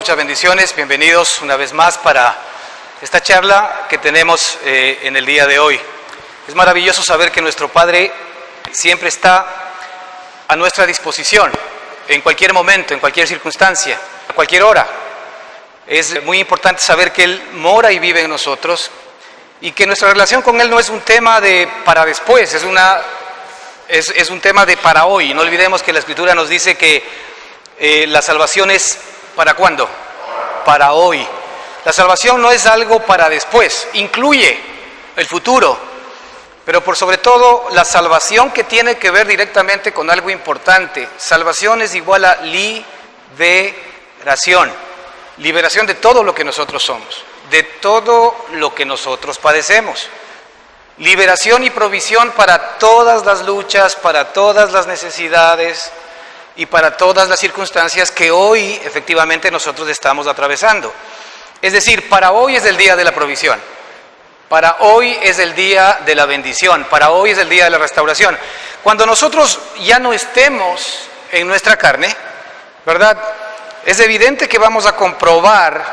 Muchas bendiciones, bienvenidos una vez más para esta charla que tenemos en el día de hoy. Es maravilloso saber que nuestro Padre siempre está a nuestra disposición, en cualquier momento, en cualquier circunstancia, a cualquier hora. Es muy importante saber que Él mora y vive en nosotros y que nuestra relación con Él no es un tema de para después, es un tema de para hoy. No olvidemos que la Escritura nos dice que la salvación es ¿para cuándo? Para hoy. La salvación no es algo para después, incluye el futuro, pero por sobre todo la salvación que tiene que ver directamente con algo importante. Salvación es igual a liberación, liberación de todo lo que nosotros somos, de todo lo que nosotros padecemos. Liberación y provisión para todas las luchas, para todas las necesidades y para todas las circunstancias que hoy efectivamente nosotros estamos atravesando. Es decir, para hoy es el día de la provisión, para hoy es el día de la bendición, para hoy es el día de la restauración. Cuando nosotros ya no estemos en nuestra carne, ¿verdad? Es evidente que vamos a comprobar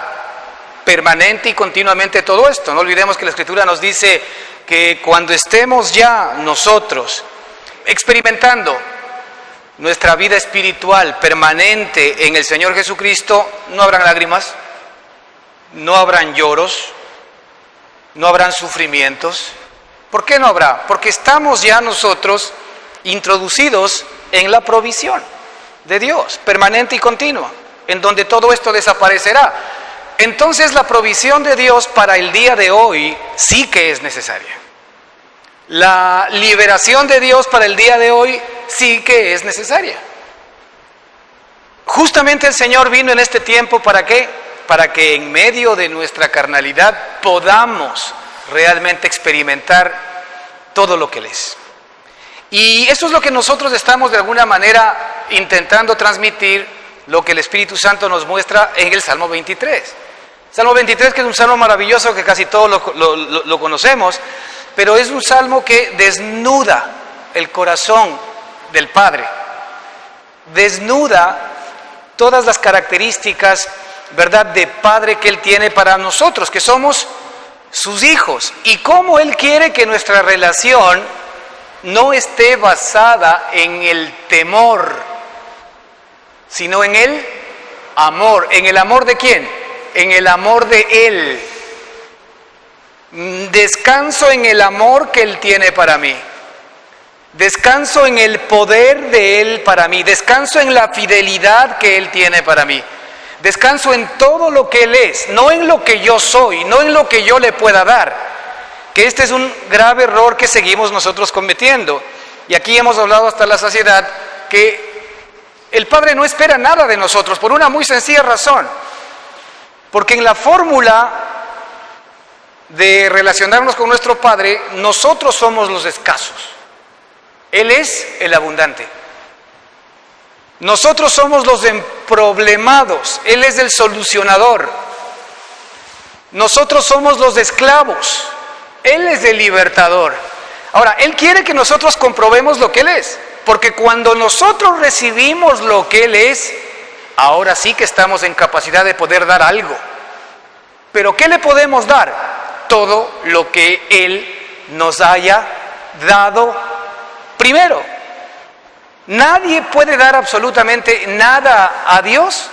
permanente y continuamente todo esto. No olvidemos que la Escritura nos dice que cuando estemos ya nosotros experimentando nuestra vida espiritual permanente en el Señor Jesucristo, no habrán lágrimas, no habrán lloros, no habrán sufrimientos. ¿Por qué no habrá? Porque estamos ya nosotros introducidos en la provisión de Dios, permanente y continua, en donde todo esto desaparecerá. Entonces la provisión de Dios para el día de hoy sí que es necesaria. La liberación de Dios para el día de hoy sí que es necesaria. Justamente el Señor vino en este tiempo, ¿para qué? Para que en medio de nuestra carnalidad podamos realmente experimentar todo lo que Él es. Y eso es lo que nosotros estamos de alguna manera intentando transmitir, lo que el Espíritu Santo nos muestra en el Salmo 23. Salmo 23, que es un salmo maravilloso que casi todos lo conocemos, pero es un salmo que desnuda el corazón del Padre, desnuda todas las características, ¿verdad?, de Padre que Él tiene para nosotros, que somos sus hijos, y cómo Él quiere que nuestra relación no esté basada en el temor, sino en el amor. ¿En el amor de quién? En el amor de Él. Descanso en el amor que Él tiene para mí. Descanso en el poder de Él para mí. Descanso en la fidelidad que Él tiene para mí. Descanso en todo lo que Él es, no en lo que yo soy, no en lo que yo le pueda dar. Que este es un grave error que seguimos nosotros cometiendo. Y aquí hemos hablado hasta la saciedad que el Padre no espera nada de nosotros por una muy sencilla razón. Porque en la fórmula de relacionarnos con nuestro Padre, nosotros somos los escasos. Él es el abundante. Nosotros somos los emproblemados. Él es el solucionador. Nosotros somos los esclavos. Él es el libertador. Ahora, Él quiere que nosotros comprobemos lo que Él es. Porque cuando nosotros recibimos lo que Él es, ahora sí que estamos en capacidad de poder dar algo. ¿Pero qué le podemos dar? Todo lo que Él nos haya dado primero. Nadie puede dar absolutamente nada a Dios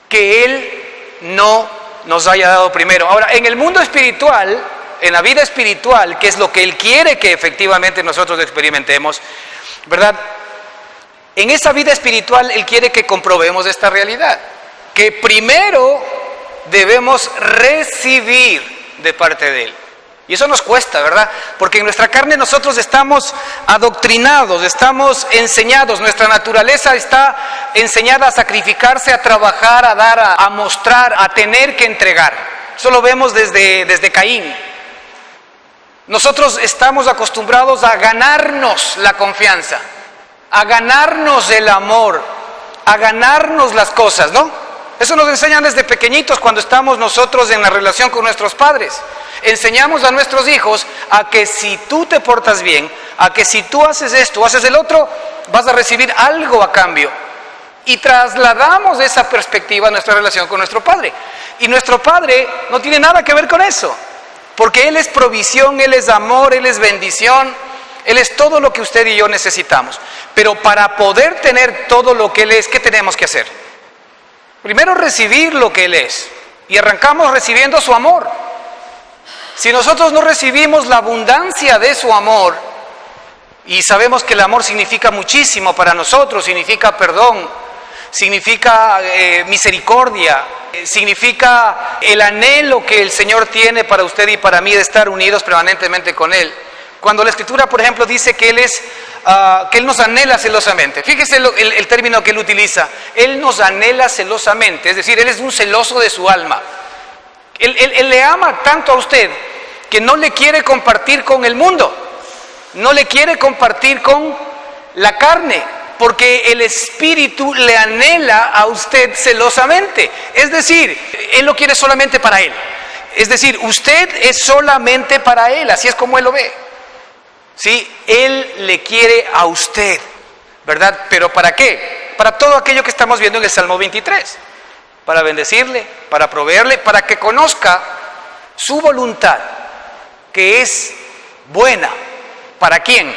que Él no nos haya dado primero. Ahora, en el mundo espiritual, en la vida espiritual, que es lo que Él quiere que efectivamente nosotros experimentemos, ¿verdad? En esa vida espiritual Él quiere que comprobemos esta realidad, que primero debemos recibir de parte de Él. Y eso nos cuesta, ¿verdad? Porque en nuestra carne nosotros estamos adoctrinados, estamos enseñados, nuestra naturaleza está enseñada a sacrificarse, a trabajar, a dar, a mostrar, a tener que entregar. Eso lo vemos desde Caín. Nosotros estamos acostumbrados a ganarnos la confianza, a ganarnos el amor, a ganarnos las cosas, ¿no? Eso nos enseñan desde pequeñitos cuando estamos nosotros en la relación con nuestros padres. Enseñamos a nuestros hijos a que si tú te portas bien, a que si tú haces esto, haces el otro, vas a recibir algo a cambio. y trasladamos esa perspectiva a nuestra relación con nuestro Padre. Y nuestro Padre no tiene nada que ver con eso, porque Él es provisión, Él es amor, Él es bendición, Él es todo lo que usted y yo necesitamos. Pero para poder tener todo lo que Él es, ¿qué tenemos que hacer? Primero recibir lo que Él es, y arrancamos recibiendo su amor. Si nosotros no recibimos la abundancia de su amor, y sabemos que el amor significa muchísimo para nosotros, significa perdón, significa misericordia, significa el anhelo que el Señor tiene para usted y para mí de estar unidos permanentemente con Él. Cuando la Escritura, por ejemplo, dice que Él nos anhela celosamente, fíjese el término que Él utiliza, Él nos anhela celosamente, es decir, Él es un celoso de su alma. Él le ama tanto a usted que no le quiere compartir con el mundo, no le quiere compartir con la carne, porque el Espíritu le anhela a usted celosamente. Es decir, Él lo quiere solamente para Él. Es decir, usted es solamente para Él, así es como Él lo ve. ¿Sí? Él le quiere a usted, ¿verdad? ¿Pero para qué? Para todo aquello que estamos viendo en el Salmo 23. Para bendecirle, para proveerle, para que conozca su voluntad, que es buena. ¿Para quién?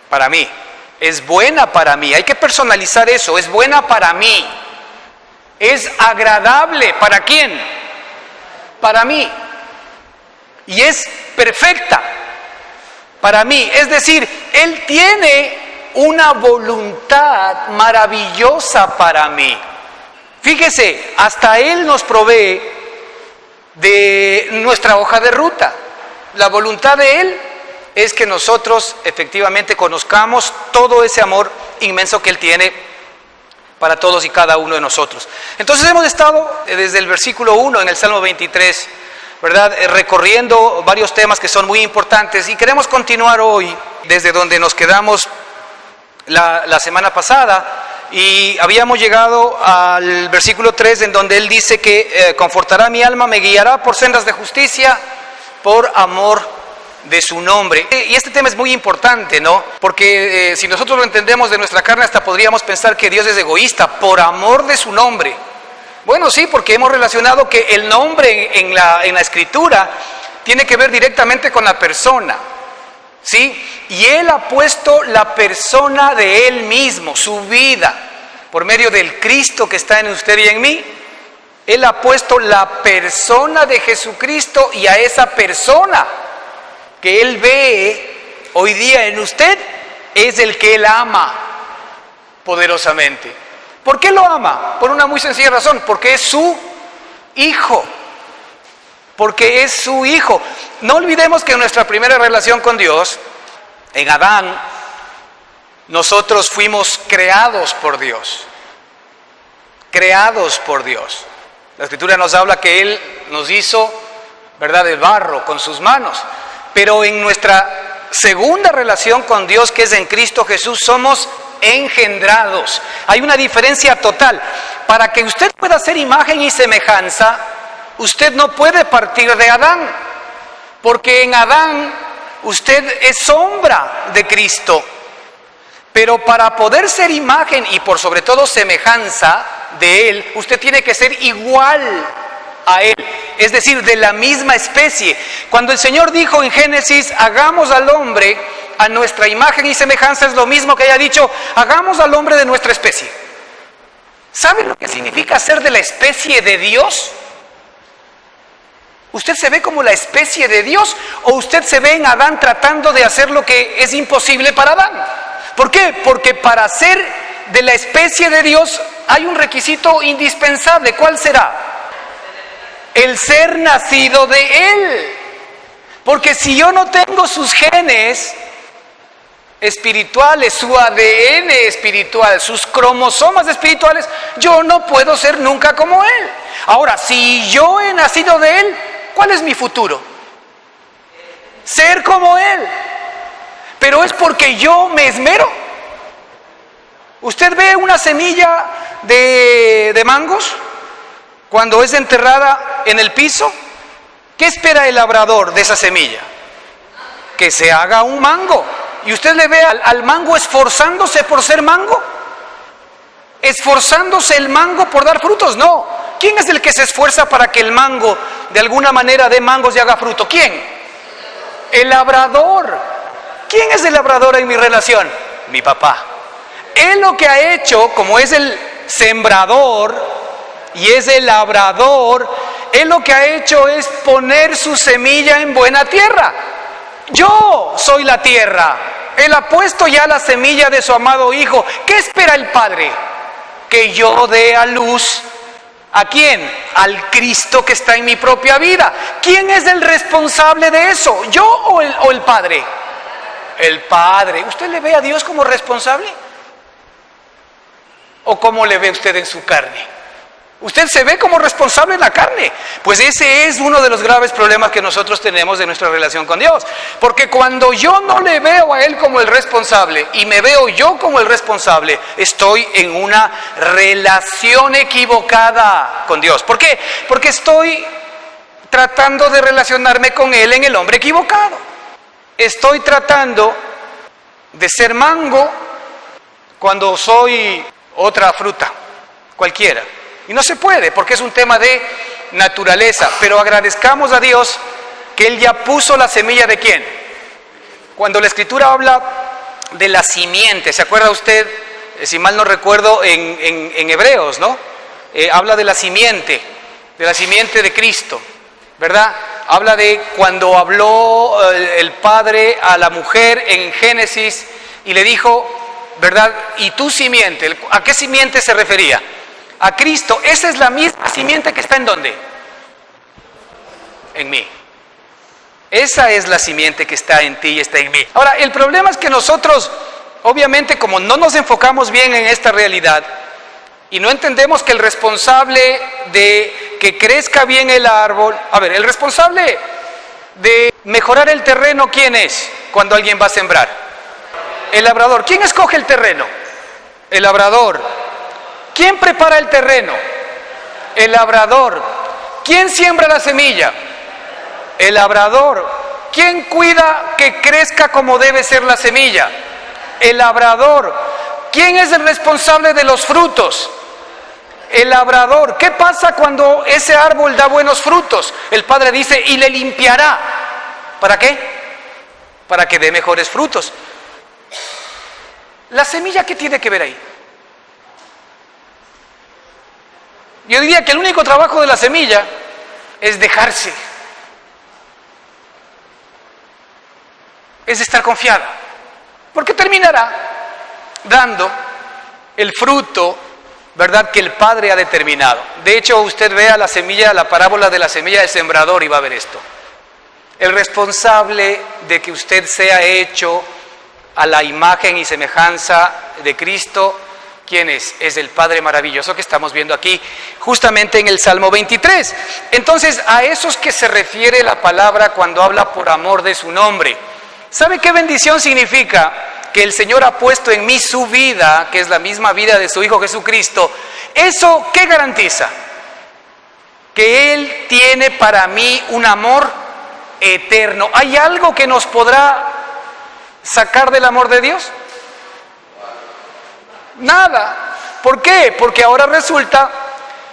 Para mí. Es buena para mí. Hay que personalizar eso. Es buena para mí. Es agradable. ¿Para quién? Para mí. Y es perfecta para mí. Es decir, Él tiene una voluntad maravillosa para mí. Fíjese, hasta Él nos provee de nuestra hoja de ruta. La voluntad de Él es que nosotros efectivamente conozcamos todo ese amor inmenso que Él tiene para todos y cada uno de nosotros. Entonces hemos estado desde el versículo 1 en el Salmo 23, ¿verdad? Recorriendo varios temas que son muy importantes, y queremos continuar hoy desde donde nos quedamos la semana pasada, y habíamos llegado al versículo 3, en donde Él dice que confortará mi alma, me guiará por sendas de justicia, por amor de su nombre. Y este tema es muy importante, ¿no? Porque si nosotros lo entendemos de nuestra carne, hasta podríamos pensar que Dios es egoísta, por amor de su nombre. Bueno, sí, porque hemos relacionado que el nombre en la Escritura tiene que ver directamente con la persona, ¿sí? Y Él ha puesto la persona de Él mismo, su vida, por medio del Cristo que está en usted y en mí. Él ha puesto la persona de Jesucristo, y a esa persona que Él ve hoy día en usted es el que Él ama poderosamente. ¿Por qué lo ama? Por una muy sencilla razón, porque es su Hijo. Porque es su Hijo. No olvidemos que en nuestra primera relación con Dios, en Adán, nosotros fuimos creados por Dios. Creados por Dios. La Escritura nos habla que Él nos hizo, ¿verdad?, de barro con sus manos. Pero en nuestra segunda relación con Dios, que es en Cristo Jesús, somos engendrados. Hay una diferencia total. Para que usted pueda ser imagen y semejanza, usted no puede partir de Adán, porque en Adán usted es sombra de Cristo. Pero para poder ser imagen y por sobre todo semejanza de Él, usted tiene que ser igual a Él, es decir, de la misma especie. Cuando el Señor dijo en Génesis, hagamos al hombre a nuestra imagen y semejanza, es lo mismo que haya dicho, hagamos al hombre de nuestra especie. ¿Sabe lo que significa ser de la especie de Dios? ¿Usted se ve como la especie de Dios, o usted se ve en Adán tratando de hacer lo que es imposible para Adán? ¿Por qué? Porque para ser de la especie de Dios hay un requisito indispensable. ¿Cuál será? El ser nacido de Él. Porque si yo no tengo sus genes espirituales, su ADN espiritual, sus cromosomas espirituales, yo no puedo ser nunca como Él. Ahora, si yo he nacido de Él, ¿cuál es mi futuro? Ser como Él. Pero es porque yo me esmero. Usted ve una semilla de mangos cuando es enterrada en el piso. ¿Qué espera el labrador de esa semilla? Que se haga un mango. ¿Y usted le ve al mango esforzándose por ser mango? esforzándose el mango por dar frutos. No. ¿Quién es el que se esfuerza para que el mango de alguna manera dé mangos y haga fruto? ¿Quién? El labrador. ¿Quién es el labrador en mi relación? Mi papá. Él lo que ha hecho, como es el sembrador y es el labrador, él lo que ha hecho es poner su semilla en buena tierra. Yo soy la tierra. Él ha puesto ya la semilla de su amado Hijo. ¿Qué espera el Padre? Que yo dé a luz. ¿A quién? Al Cristo que está en mi propia vida. ¿Quién es el responsable de eso? ¿Yo o el Padre? El Padre. ¿Usted le ve a Dios como responsable? ¿O cómo le ve usted en su carne? Usted se ve como responsable en la carne. Pues ese es uno de los graves problemas que nosotros tenemos de nuestra relación con Dios. Porque cuando yo no le veo a Él como el responsable y me veo yo como el responsable, estoy en una relación equivocada con Dios. ¿Por qué? Porque estoy tratando de relacionarme con Él en el hombre equivocado. Estoy tratando de ser mango cuando soy otra fruta, cualquiera. Y no se puede, porque es un tema de naturaleza. Pero agradezcamos a Dios que Él ya puso la semilla de ¿quién? Cuando la Escritura habla de la simiente, ¿se acuerda usted? Si mal no recuerdo, en Hebreos, ¿no? Habla de la simiente de Cristo, ¿verdad? Habla de cuando habló el Padre a la mujer en Génesis y le dijo, ¿verdad? Y tu simiente, ¿a qué simiente se refería? A Cristo. Esa es la misma simiente que está ¿en dónde? En mí. Esa es la simiente que está en ti y está en mí. Ahora, el problema es que nosotros, obviamente, como no nos enfocamos bien en esta realidad y no entendemos que el responsable de que crezca bien el árbol, el responsable de mejorar el terreno, ¿quién es cuando alguien va a sembrar? El labrador. ¿Quién escoge el terreno? El labrador. ¿Quién prepara el terreno? El labrador. ¿Quién siembra la semilla? El labrador. ¿Quién cuida que crezca como debe ser la semilla? El labrador. ¿Quién es el responsable de los frutos? El labrador. ¿Qué pasa cuando ese árbol da buenos frutos? El Padre dice, y le limpiará. ¿Para qué? Para que dé mejores frutos. ¿La semilla qué tiene que ver ahí? Yo diría que el único trabajo de la semilla es dejarse, es estar confiada, porque terminará dando el fruto, ¿verdad?, que el Padre ha determinado. De hecho, usted vea la semilla, la parábola de la semilla del sembrador y va a ver esto. El responsable de que usted sea hecho a la imagen y semejanza de Cristo, ¿quién es? Es el Padre maravilloso que estamos viendo aquí, justamente en el Salmo 23. Entonces, a esos que se refiere la palabra cuando habla por amor de su nombre. ¿Sabe qué bendición significa? Que el Señor ha puesto en mí su vida, que es la misma vida de su Hijo Jesucristo. ¿Eso qué garantiza? Que Él tiene para mí un amor eterno. ¿Hay algo que nos podrá sacar del amor de Dios? Nada. ¿Por qué? Porque ahora resulta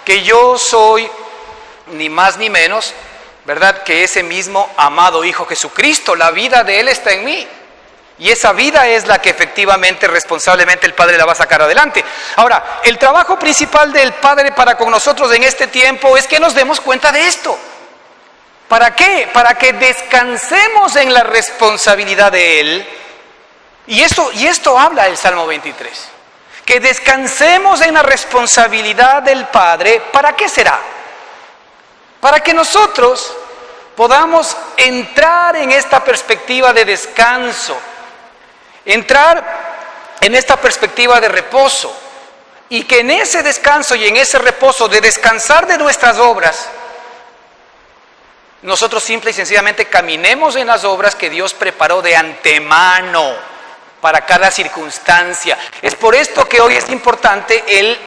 que yo soy ni más ni menos, ¿verdad?, que ese mismo amado Hijo Jesucristo. La vida de Él está en mí. Y esa vida es la que efectivamente, responsablemente, el Padre la va a sacar adelante. Ahora, el trabajo principal del Padre para con nosotros en este tiempo es que nos demos cuenta de esto. ¿Para qué? Para que descansemos en la responsabilidad de Él. Y esto habla el Salmo 23. Que descansemos en la responsabilidad del Padre. ¿Para qué será? Para que nosotros podamos entrar en esta perspectiva de descanso, entrar en esta perspectiva de reposo, y que en ese descanso y en ese reposo de descansar de nuestras obras, nosotros simple y sencillamente caminemos en las obras que Dios preparó de antemano para cada circunstancia. Es por esto que hoy es importante el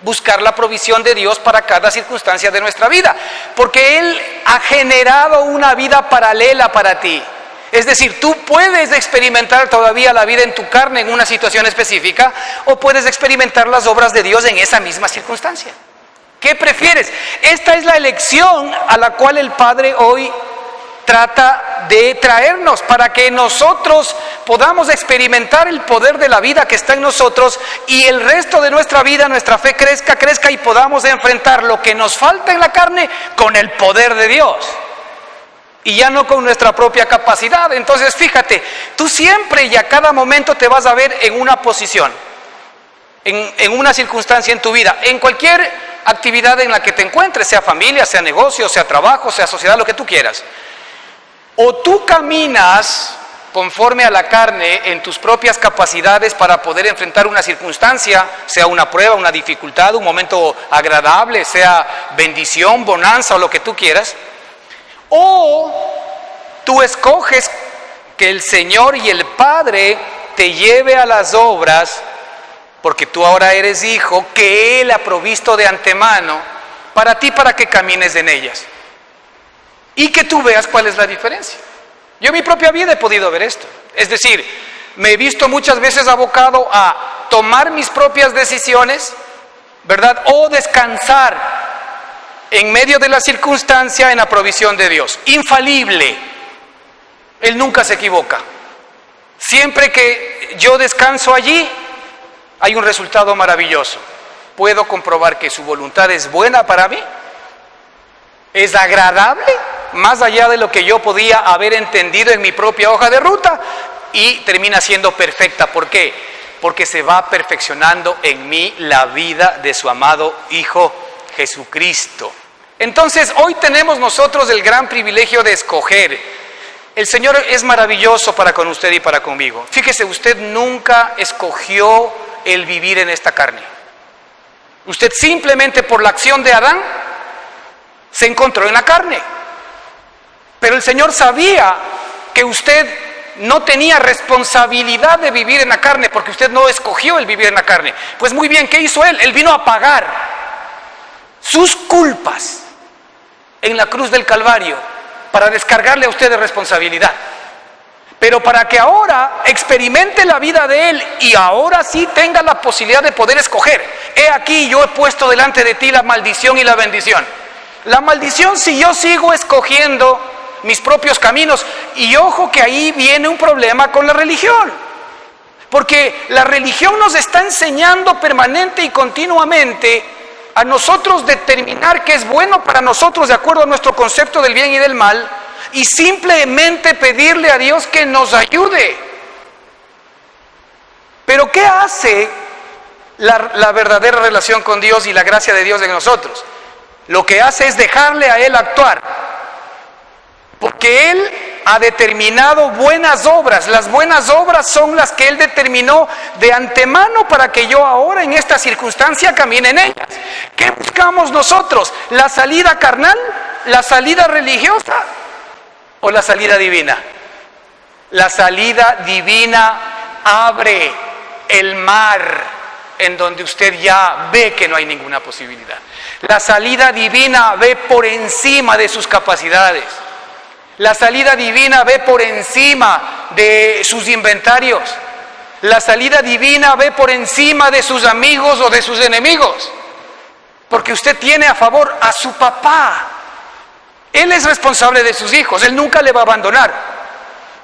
buscar la provisión de Dios para cada circunstancia de nuestra vida, porque Él ha generado una vida paralela para ti. Es decir, tú puedes experimentar todavía la vida en tu carne en una situación específica, o puedes experimentar las obras de Dios en esa misma circunstancia. ¿Qué prefieres? Esta es la elección a la cual el Padre hoy trata de traernos, para que nosotros podamos experimentar el poder de la vida que está en nosotros, y el resto de nuestra vida, nuestra fe crezca y podamos enfrentar lo que nos falta en la carne con el poder de Dios y ya no con nuestra propia capacidad. Entonces fíjate, tú siempre y a cada momento te vas a ver en una posición, en una circunstancia en tu vida, en cualquier actividad en la que te encuentres, sea familia, sea negocio, sea trabajo, sea sociedad, lo que tú quieras. O tú caminas conforme a la carne en tus propias capacidades para poder enfrentar una circunstancia, sea una prueba, una dificultad, un momento agradable, sea bendición, bonanza o lo que tú quieras. O tú escoges que el Señor y el Padre te lleve a las obras, porque tú ahora eres hijo, que Él ha provisto de antemano para ti, para que camines en ellas. Y que tú veas cuál es la diferencia. Yo en mi propia vida he podido ver esto. Es decir, me he visto muchas veces abocado a tomar mis propias decisiones, ¿verdad? O descansar en medio de la circunstancia en la provisión de Dios. Infalible. Él nunca se equivoca. Siempre que yo descanso allí, hay un resultado maravilloso. Puedo comprobar que su voluntad es buena para mí, es agradable, más allá de lo que yo podía haber entendido en mi propia hoja de ruta, y termina siendo perfecta. ¿Por qué? Porque se va perfeccionando en mí la vida de su amado Hijo Jesucristo. Entonces, hoy tenemos nosotros el gran privilegio de escoger. El Señor es maravilloso para con usted y para conmigo. Fíjese, usted nunca escogió el vivir en esta carne. Usted simplemente por la acción de Adán se encontró en la carne. Pero el Señor sabía que usted no tenía responsabilidad de vivir en la carne, porque usted no escogió el vivir en la carne. Pues muy bien, ¿qué hizo Él? Él vino a pagar sus culpas en la cruz del Calvario para descargarle a usted de responsabilidad. Pero para que ahora experimente la vida de Él y ahora sí tenga la posibilidad de poder escoger. He aquí, yo he puesto delante de ti la maldición y la bendición. La maldición si yo sigo escogiendo mis propios caminos. Y ojo que ahí viene un problema con la religión. Porque la religión nos está enseñando permanente y continuamente a nosotros determinar qué es bueno para nosotros de acuerdo a nuestro concepto del bien y del mal, y simplemente pedirle a Dios que nos ayude. Pero ¿qué hace la verdadera relación con Dios y la gracia de Dios en nosotros? Lo que hace es dejarle a Él actuar, porque Él ha determinado buenas obras. Las buenas obras son las que Él determinó de antemano para que yo ahora en esta circunstancia camine en ellas. ¿Qué buscamos nosotros? ¿La salida carnal? ¿La salida religiosa? ¿O la salida divina? La salida divina abre el mar en donde usted ya ve que no hay ninguna posibilidad. La salida divina ve por encima de sus capacidades. La salida divina ve por encima de sus inventarios. La salida divina ve por encima de sus amigos o de sus enemigos. Porque usted tiene a favor a su papá. Él es responsable de sus hijos, Él nunca le va a abandonar.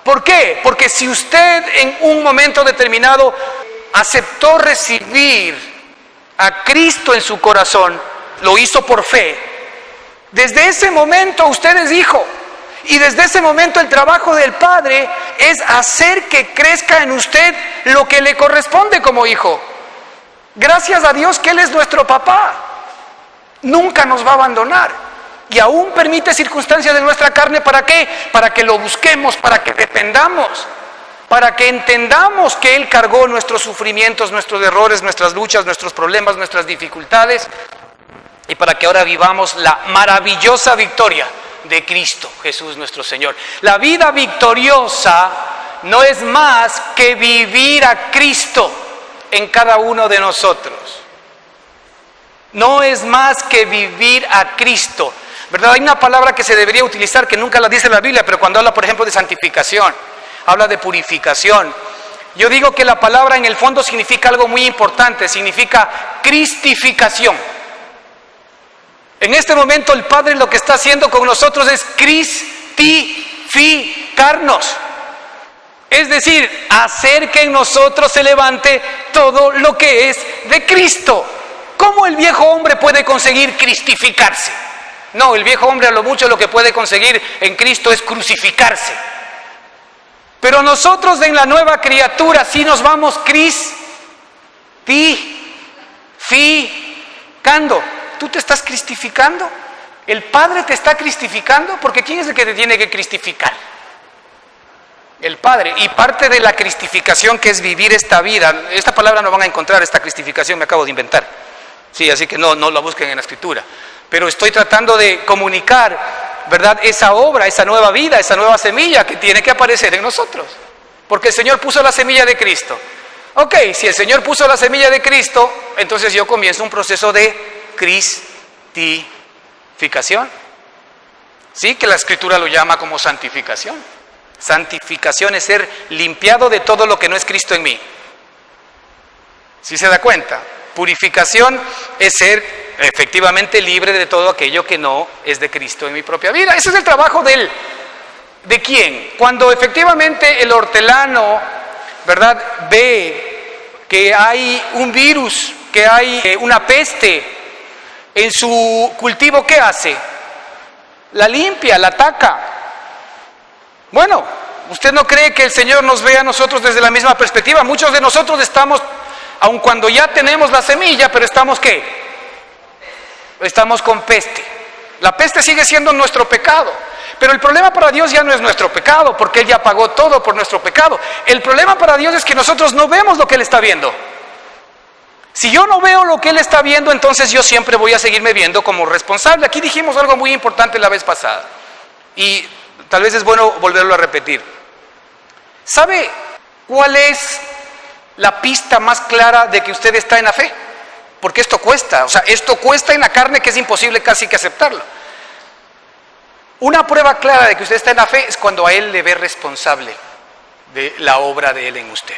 ¿Por qué? Porque si usted en un momento determinado aceptó recibir a Cristo en su corazón, lo hizo por fe, desde ese momento usted es hijo. Y desde ese momento el trabajo del Padre es hacer que crezca en usted lo que le corresponde como hijo. Gracias a Dios que Él es nuestro papá. Nunca nos va a abandonar. Y aún permite circunstancias de nuestra carne, ¿para qué? Para que lo busquemos, para que dependamos, para que entendamos que Él cargó nuestros sufrimientos, nuestros errores, nuestras luchas, nuestros problemas, nuestras dificultades, y para que ahora vivamos la maravillosa victoria de Cristo Jesús nuestro Señor. La vida victoriosa no es más que vivir a Cristo en cada uno de nosotros. No es más que vivir a Cristo. ¿verdad? Hay una palabra que se debería utilizar que nunca la dice la Biblia, pero cuando habla, por ejemplo, de santificación, habla de purificación. Yo digo que la palabra en el fondo significa algo muy importante, significa cristificación. En este momento el Padre lo que está haciendo con nosotros es cristificarnos. Es decir, hacer que en nosotros se levante todo lo que es de Cristo. ¿Cómo el viejo hombre puede conseguir cristificarse? No, el viejo hombre a lo mucho lo que puede conseguir en Cristo es crucificarse. Pero nosotros en la nueva criatura sí nos vamos cristificando. ¿Tú te estás cristificando? ¿El Padre te está cristificando? Porque ¿quién es el que te tiene que cristificar? El Padre. Y parte de la cristificación, que es vivir esta vida, esta palabra no van a encontrar, esta cristificación me acabo de inventar. Sí, así que no la busquen en la Escritura. Pero estoy tratando de comunicar, ¿verdad?, esa obra, esa nueva vida, esa nueva semilla que tiene que aparecer en nosotros. Porque el Señor puso la semilla de Cristo. Ok, si el Señor puso la semilla de Cristo, entonces yo comienzo un proceso de cristificación. Sí, que la Escritura lo llama como santificación. Santificación es ser limpiado de todo lo que no es Cristo en mí. ¿Sí se da cuenta? Purificación es ser efectivamente libre de todo aquello que no es de Cristo en mi propia vida. Ese es el trabajo de él. ¿De quién? Cuando efectivamente el hortelano, ¿verdad?, ve que hay un virus, que hay una peste en su cultivo, ¿qué hace? La limpia, la ataca. Bueno, ¿usted no cree que el Señor nos ve a nosotros desde la misma perspectiva? Muchos de nosotros estamos, aun cuando ya tenemos la semilla, pero estamos ¿qué? Estamos con peste. La peste sigue siendo nuestro pecado. Pero el problema para Dios ya no es nuestro pecado, porque Él ya pagó todo por nuestro pecado. El problema para Dios es que nosotros no vemos lo que Él está viendo. Si yo no veo lo que Él está viendo, entonces yo siempre voy a seguirme viendo como responsable. Aquí dijimos algo muy importante la vez pasada, y tal vez es bueno volverlo a repetir. ¿Sabe cuál es la pista más clara de que usted está en la fe? Porque esto cuesta, o sea, esto cuesta en la carne, que es imposible casi que aceptarlo. Una prueba clara de que usted está en la fe es cuando a Él le ve responsable de la obra de Él en usted.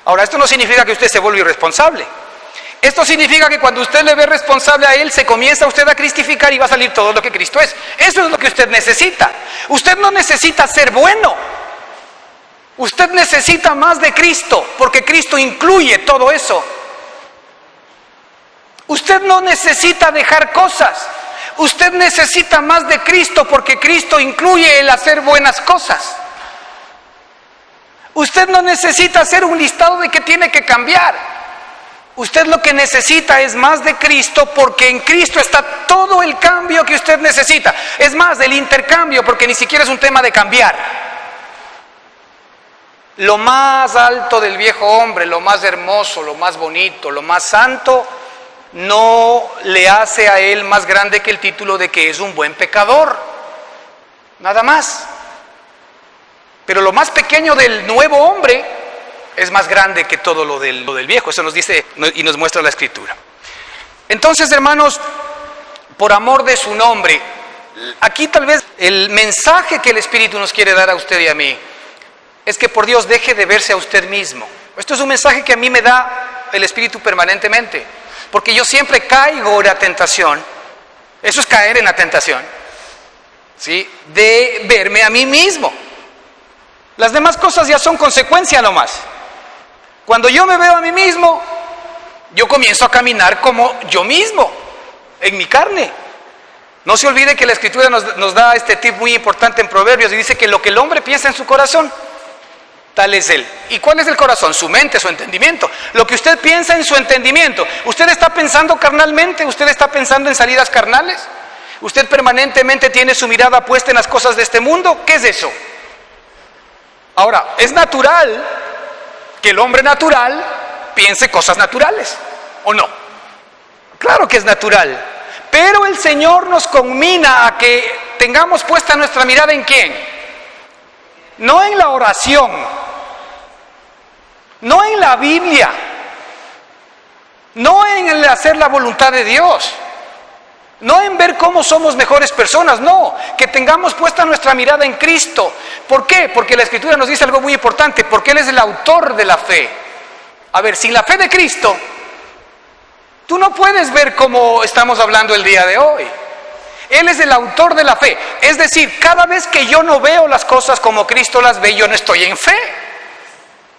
Ahora, esto no significa que usted se vuelva irresponsable. Esto significa que cuando usted le ve responsable a Él, se comienza usted a cristificar y va a salir todo lo que Cristo es. Eso es lo que usted necesita. Usted no necesita ser bueno. Usted necesita más de Cristo, porque Cristo incluye todo eso. Usted no necesita dejar cosas. Usted necesita más de Cristo, porque Cristo incluye el hacer buenas cosas. Usted no necesita hacer un listado de qué tiene que cambiar. Usted lo que necesita es más de Cristo, porque en Cristo está todo el cambio que usted necesita. Es más, el intercambio, porque ni siquiera es un tema de cambiar. Lo más alto del viejo hombre, lo más hermoso, lo más bonito, lo más santo, no le hace a él más grande que el título de que es un buen pecador. Nada más. Pero lo más pequeño del nuevo hombre es más grande que todo lo del viejo. Eso nos dice y nos muestra la Escritura. Entonces, hermanos, por amor de su nombre, aquí tal vez el mensaje que el Espíritu nos quiere dar a usted y a mí es que por Dios deje de verse a usted mismo. Esto es un mensaje que a mí me da el Espíritu permanentemente, porque yo siempre caigo en la tentación. Eso es caer en la tentación, ¿sí?, de verme a mí mismo. Las demás cosas ya son consecuencia nomás. Cuando yo me veo a mí mismo, yo comienzo a caminar como yo mismo, en mi carne. No se olvide que la Escritura nos da este tip muy importante en Proverbios, y dice que lo que el hombre piensa en su corazón, tal es él. ¿Y cuál es el corazón? Su mente, su entendimiento. Lo que usted piensa en su entendimiento. ¿Usted está pensando carnalmente? ¿Usted está pensando en salidas carnales? ¿Usted permanentemente tiene su mirada puesta en las cosas de este mundo? ¿Qué es eso? Ahora, es natural que el hombre natural piense cosas naturales, ¿o no? Claro que es natural, pero el Señor nos conmina a que tengamos puesta nuestra mirada ¿en quién? No en la oración, no en la Biblia, no en el hacer la voluntad de Dios. No en ver cómo somos mejores personas, no, que tengamos puesta nuestra mirada en Cristo. ¿Por qué? Porque la Escritura nos dice algo muy importante, porque Él es el autor de la fe. A ver, sin la fe de Cristo, tú no puedes ver cómo estamos hablando el día de hoy. Él es el autor de la fe. Es decir, cada vez que yo no veo las cosas como Cristo las ve, yo no estoy en fe.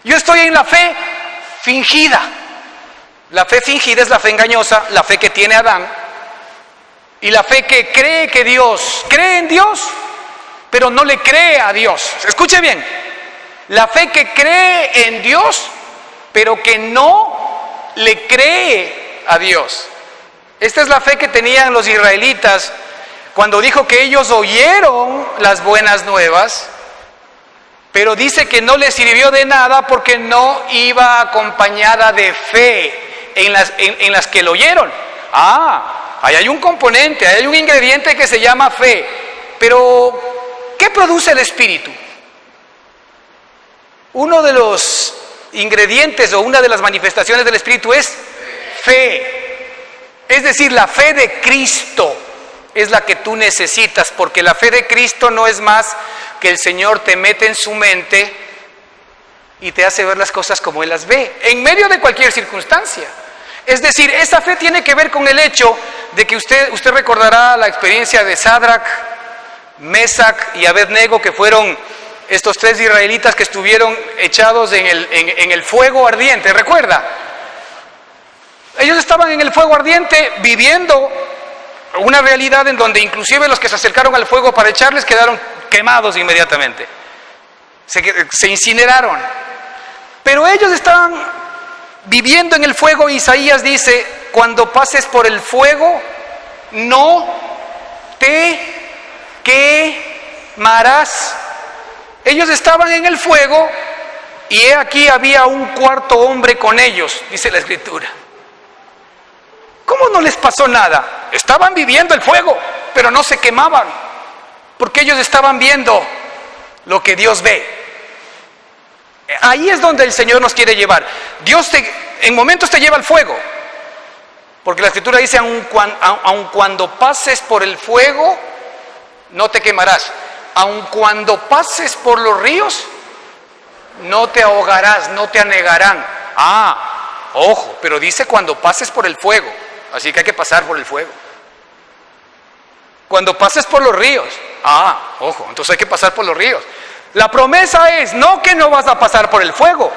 Yo estoy en la fe fingida. La fe fingida es la fe engañosa, la fe que tiene Adán. Y la fe que cree en Dios, pero no le cree a Dios. Escuche bien, la fe que cree en Dios, pero que no le cree a Dios. Esta es la fe que tenían los israelitas cuando dijo que ellos oyeron las buenas nuevas, pero dice que no les sirvió de nada porque no iba acompañada de fe en las que lo oyeron. Ahí hay un componente, ahí hay un ingrediente que se llama fe. Pero, ¿qué produce el Espíritu? Uno de los ingredientes o una de las manifestaciones del Espíritu es fe. Es decir, la fe de Cristo es la que tú necesitas, porque la fe de Cristo no es más que el Señor te mete en su mente y te hace ver las cosas como Él las ve, en medio de cualquier circunstancia. Es decir, esa fe tiene que ver con el hecho de que usted recordará la experiencia de Sadrach, Mesac y Abednego, que fueron estos 3 israelitas que estuvieron echados en el fuego ardiente. ¿Recuerda? Ellos estaban en el fuego ardiente viviendo una realidad en donde inclusive los que se acercaron al fuego para echarles quedaron quemados inmediatamente. Se incineraron. Pero ellos estaban viviendo en el fuego. Isaías dice: cuando pases por el fuego, no te quemarás. Ellos estaban en el fuego y he aquí había un cuarto hombre con ellos, dice la Escritura. ¿Cómo no les pasó nada? Estaban viviendo el fuego, pero no se quemaban, porque ellos estaban viendo lo que Dios ve. Ahí es donde el Señor nos quiere llevar. Dios en momentos te lleva al fuego, porque la Escritura dice: aun cuando pases por el fuego, no te quemarás. Aun cuando pases por los ríos, no te ahogarás, no te anegarán. Ojo, pero dice cuando pases por el fuego, así que hay que pasar por el fuego. Cuando pases por los ríos, ojo, entonces hay que pasar por los ríos. La promesa es no que no vas a pasar por el fuego.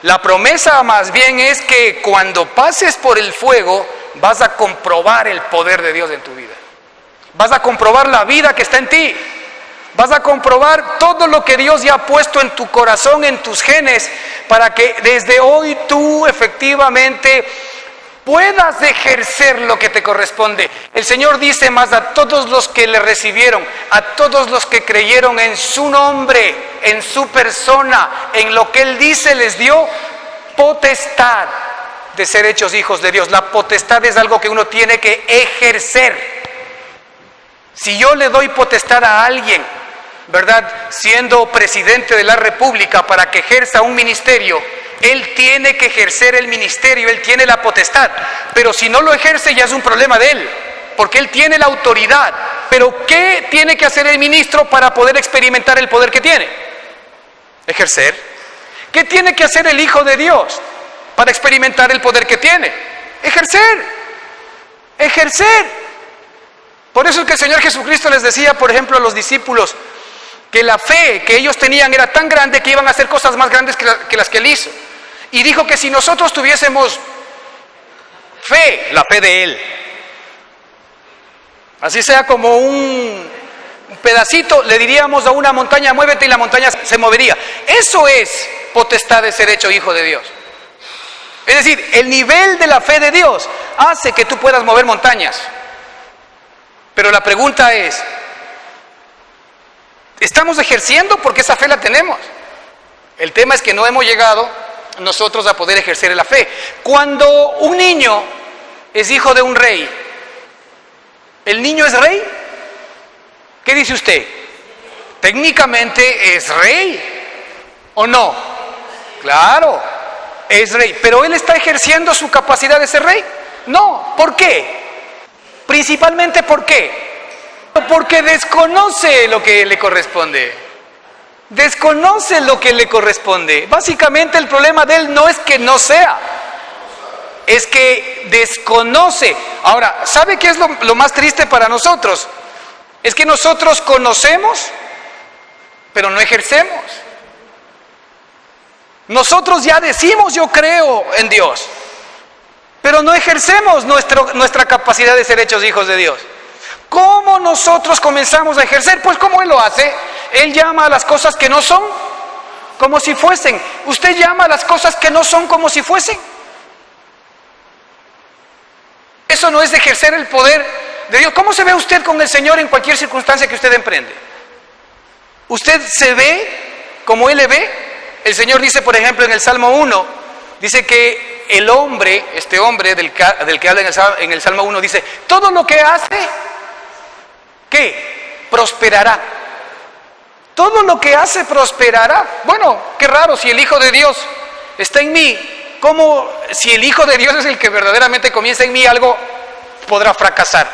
La promesa más bien es que cuando pases por el fuego vas a comprobar el poder de Dios en tu vida. Vas a comprobar la vida que está en ti. Vas a comprobar todo lo que Dios ya ha puesto en tu corazón, en tus genes, para que desde hoy tú efectivamente puedas ejercer lo que te corresponde. El Señor dice: más a todos los que le recibieron, a todos los que creyeron en su nombre, en su persona, en lo que Él dice, les dio potestad de ser hechos hijos de Dios. La potestad es algo que uno tiene que ejercer. Si yo le doy potestad a alguien, ¿verdad?, siendo presidente de la República, para que ejerza un ministerio, él tiene que ejercer el ministerio, él tiene la potestad. Pero si no lo ejerce, ya es un problema de él, porque él tiene la autoridad. Pero ¿qué tiene que hacer el ministro para poder experimentar el poder que tiene? Ejercer. ¿Qué tiene que hacer el Hijo de Dios para experimentar el poder que tiene? Ejercer. Ejercer. Por eso es que el Señor Jesucristo les decía, por ejemplo, a los discípulos, que la fe que ellos tenían era tan grande que iban a hacer cosas más grandes que las que Él hizo. Y dijo que si nosotros tuviésemos fe, la fe de Él, así sea como un pedacito, le diríamos a una montaña: muévete, y la montaña se movería. Eso es potestad de ser hecho hijo de Dios. Es decir, el nivel de la fe de Dios hace que tú puedas mover montañas. Pero la pregunta es: ¿estamos ejerciendo? Porque esa fe la tenemos. El tema es que no hemos llegado nosotros a poder ejercer la fe. Cuando un niño es hijo de un rey, ¿el niño es rey? ¿Qué dice usted? Técnicamente es rey, ¿o no? Claro, es rey. ¿Pero él está ejerciendo su capacidad de ser rey? No. ¿Por qué? Principalmente, ¿por qué? Porque desconoce lo que le corresponde. Desconoce lo que le corresponde. Básicamente el problema de él no es que no sea, es que desconoce. Ahora, ¿sabe qué es lo más triste para nosotros? Es que nosotros conocemos, pero no ejercemos. Nosotros ya decimos yo creo en Dios, pero no ejercemos nuestra capacidad de ser hechos hijos de Dios. ¿Cómo nosotros comenzamos a ejercer? Pues ¿cómo Él lo hace? Él llama a las cosas que no son como si fuesen. ¿Usted llama a las cosas que no son como si fuesen? Eso no es ejercer el poder de Dios. ¿Cómo se ve usted con el Señor en cualquier circunstancia que usted emprende? ¿Usted se ve como Él le ve? El Señor dice, por ejemplo, en el Salmo 1, dice que el hombre, este hombre del que habla en el Salmo 1, dice, todo lo que hace, ¿qué? Prosperará. Todo lo que hace prosperará. Bueno, qué raro, si el Hijo de Dios está en mí, ¿cómo si el Hijo de Dios es el que verdaderamente comienza en mí, algo podrá fracasar?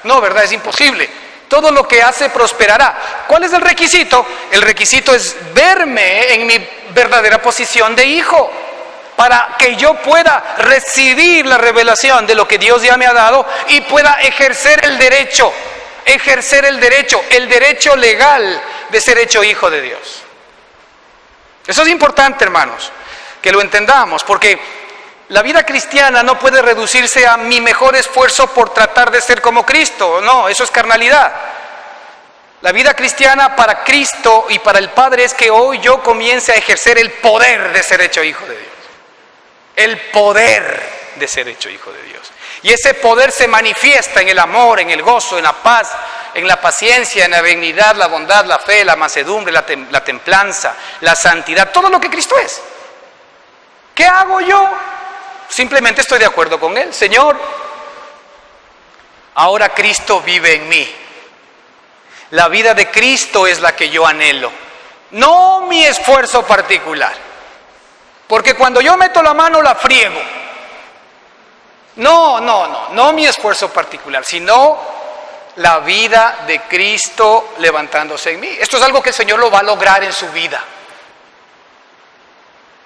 No, ¿verdad? Es imposible. Todo lo que hace prosperará. ¿Cuál es el requisito? El requisito es verme en mi verdadera posición de hijo, para que yo pueda recibir la revelación de lo que Dios ya me ha dado y pueda ejercer el derecho legal de ser hecho hijo de Dios. Eso es importante, hermanos, que lo entendamos, porque la vida cristiana no puede reducirse a mi mejor esfuerzo por tratar de ser como Cristo. No, eso es carnalidad. La vida cristiana para Cristo y para el Padre es que hoy yo comience a ejercer el poder de ser hecho hijo de Dios. El poder de ser hecho hijo de Dios. Y ese poder se manifiesta en el amor, en el gozo, en la paz, en la paciencia, en la benignidad, la bondad, la fe, la mansedumbre, la templanza, la santidad, todo lo que Cristo es. ¿Qué hago yo? Simplemente estoy de acuerdo con Él. Señor, ahora Cristo vive en mí. La vida de Cristo es la que yo anhelo, no mi esfuerzo particular. Porque cuando yo meto la mano la friego. No mi esfuerzo particular, sino la vida de Cristo levantándose en mí. Esto es algo que el Señor lo va a lograr en su vida.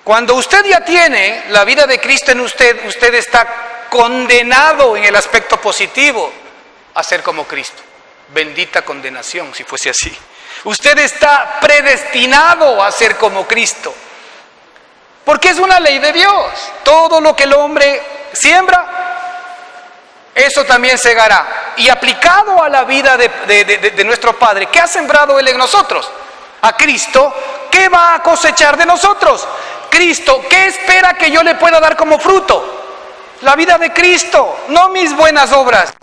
Cuando usted ya tiene la vida de Cristo en usted, usted está condenado en el aspecto positivo a ser como Cristo. Bendita condenación si fuese así. Usted está predestinado a ser como Cristo. Porque es una ley de Dios. Todo lo que el hombre siembra, eso también segará. Y aplicado a la vida de nuestro Padre, ¿qué ha sembrado Él en nosotros? A Cristo, ¿qué va a cosechar de nosotros? Cristo, ¿qué espera que yo le pueda dar como fruto? La vida de Cristo, no mis buenas obras.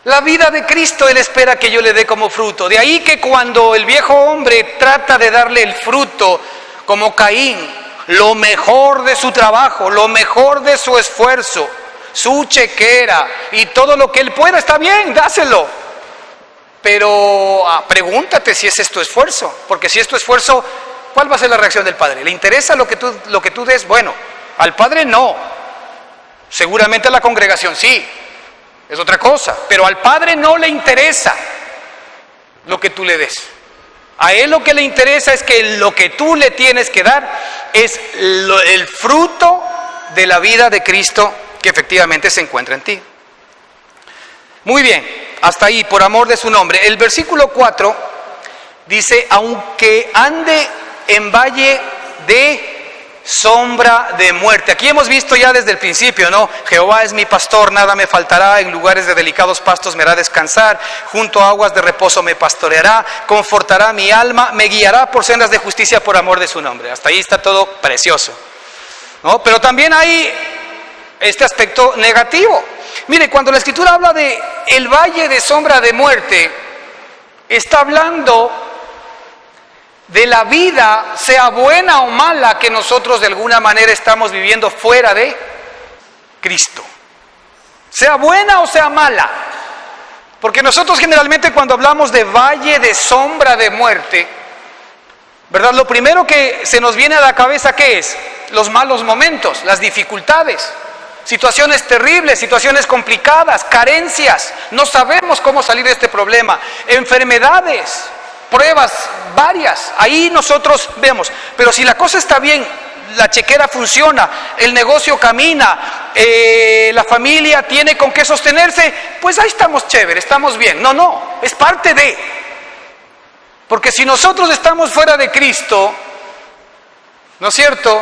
La vida de Cristo Él espera que yo le dé como fruto. De ahí que cuando el viejo hombre trata de darle el fruto, como Caín, lo mejor de su trabajo, lo mejor de su esfuerzo, su chequera y todo lo que él pueda, está bien, dáselo. Pero pregúntate si ese es tu esfuerzo, porque si es tu esfuerzo, ¿cuál va a ser la reacción del Padre? ¿Le interesa lo que tú des? Bueno, al Padre no. Seguramente a la congregación sí, es otra cosa, pero al Padre no le interesa lo que tú le des. A Él lo que le interesa es que lo que tú le tienes que dar es el fruto de la vida de Cristo que efectivamente se encuentra en ti. Muy bien, hasta ahí, por amor de su nombre. El versículo 4 dice, aunque ande en valle de sombra de muerte. Aquí hemos visto ya desde el principio, ¿no? Jehová es mi pastor, nada me faltará, en lugares de delicados pastos me hará descansar, junto a aguas de reposo me pastoreará, confortará mi alma, me guiará por sendas de justicia por amor de su nombre. Hasta ahí está todo precioso, ¿no? Pero también hay este aspecto negativo. Mire, cuando la Escritura habla de el valle de sombra de muerte, está hablando de la vida, sea buena o mala, que nosotros de alguna manera estamos viviendo fuera de Cristo. Sea buena o sea mala. Porque nosotros generalmente cuando hablamos de valle de sombra de muerte, ¿verdad? Lo primero que se nos viene a la cabeza, ¿qué es? Los malos momentos, las dificultades. situaciones terribles, situaciones complicadas, carencias. No sabemos cómo salir de este problema. Enfermedades, pruebas varias. Ahí nosotros vemos. Pero si la cosa está bien, la chequera funciona, el negocio camina, la familia tiene con qué sostenerse, pues ahí estamos chévere, estamos bien. No, es parte de. Porque si nosotros estamos fuera de Cristo, ¿no es cierto?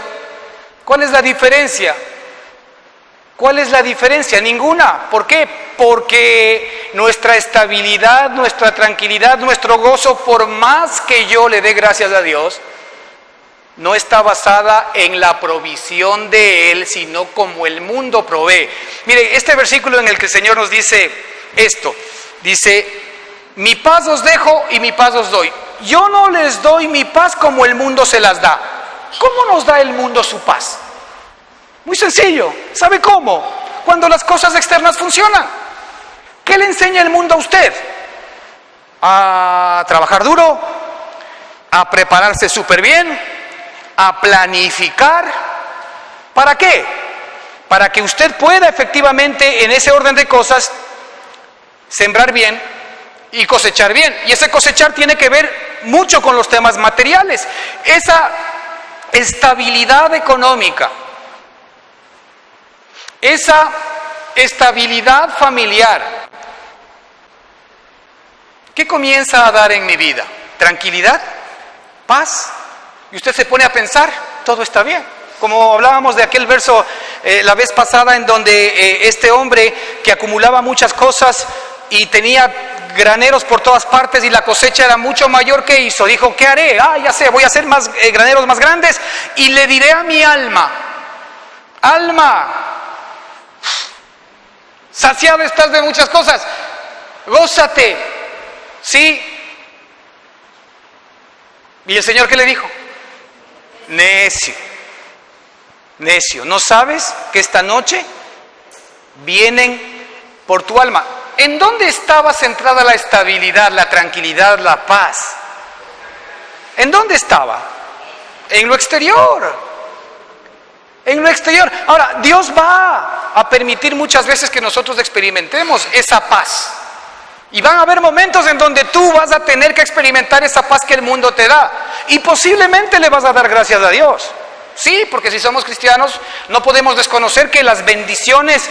¿Cuál es la diferencia? ¿Cuál es la diferencia? Ninguna. ¿Por qué? Porque nuestra estabilidad, nuestra tranquilidad, nuestro gozo, por más que yo le dé gracias a Dios, no está basada en la provisión de Él, sino como el mundo provee. Mire, este versículo en el que el Señor nos dice esto, dice: mi paz os dejo y mi paz os doy. Yo no les doy mi paz como el mundo se las da. ¿Cómo nos da el mundo su paz? Muy sencillo. ¿Sabe cómo? Cuando las cosas externas funcionan. ¿Qué le enseña el mundo a usted? A trabajar duro, a prepararse súper bien, a planificar. ¿Para qué? Para que usted pueda efectivamente en ese orden de cosas sembrar bien y cosechar bien. Y ese cosechar tiene que ver mucho con los temas materiales. Esa estabilidad económica, esa estabilidad familiar, ¿qué comienza a dar en mi vida? Tranquilidad, paz. Y usted se pone a pensar, todo está bien. Como hablábamos de aquel verso la vez pasada, en donde este hombre que acumulaba muchas cosas y tenía graneros por todas partes y la cosecha era mucho mayor, ¿qué hizo? Dijo: ¿qué haré? Ya sé, voy a hacer más graneros más grandes y le diré a mi alma: alma, saciado estás de muchas cosas, gózate, ¿sí? ¿Y el Señor qué le dijo? Necio, necio, ¿no sabes que esta noche vienen por tu alma? ¿En dónde estaba centrada la estabilidad, la tranquilidad, la paz? ¿En dónde estaba? En lo exterior. En lo exterior. Ahora, Dios va a permitir muchas veces que nosotros experimentemos esa paz. Y van a haber momentos en donde tú vas a tener que experimentar esa paz que el mundo te da. Y posiblemente le vas a dar gracias a Dios. Sí, porque si somos cristianos no podemos desconocer que las bendiciones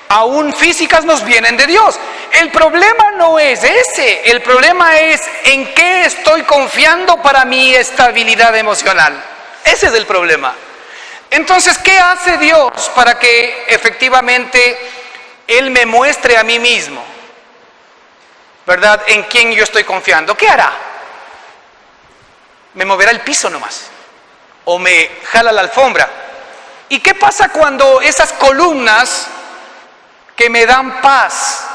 aún físicas nos vienen de Dios. El problema no es ese, el problema es en qué estoy confiando para mi estabilidad emocional. Ese es el problema. Entonces, ¿qué hace Dios para que efectivamente Él me muestre a mí mismo, ¿verdad?, en quién yo estoy confiando? ¿Qué hará? ¿Me moverá el piso nomás? ¿O me jala la alfombra? ¿Y qué pasa cuando esas columnas que me dan paz,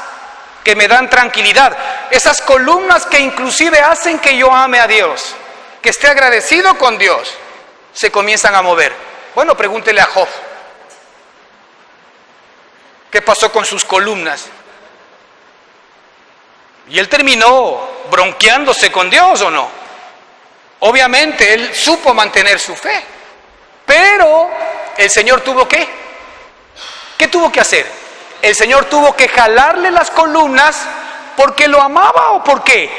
que me dan tranquilidad, esas columnas que inclusive hacen que yo ame a Dios, que esté agradecido con Dios, se comienzan a mover? Bueno, pregúntele a Job. ¿Qué pasó con sus columnas? Y él terminó bronqueándose con Dios, ¿o no? Obviamente, él supo mantener su fe. Pero el Señor tuvo ¿qué? ¿Qué tuvo que hacer? El Señor tuvo que jalarle las columnas porque lo amaba. ¿O por qué?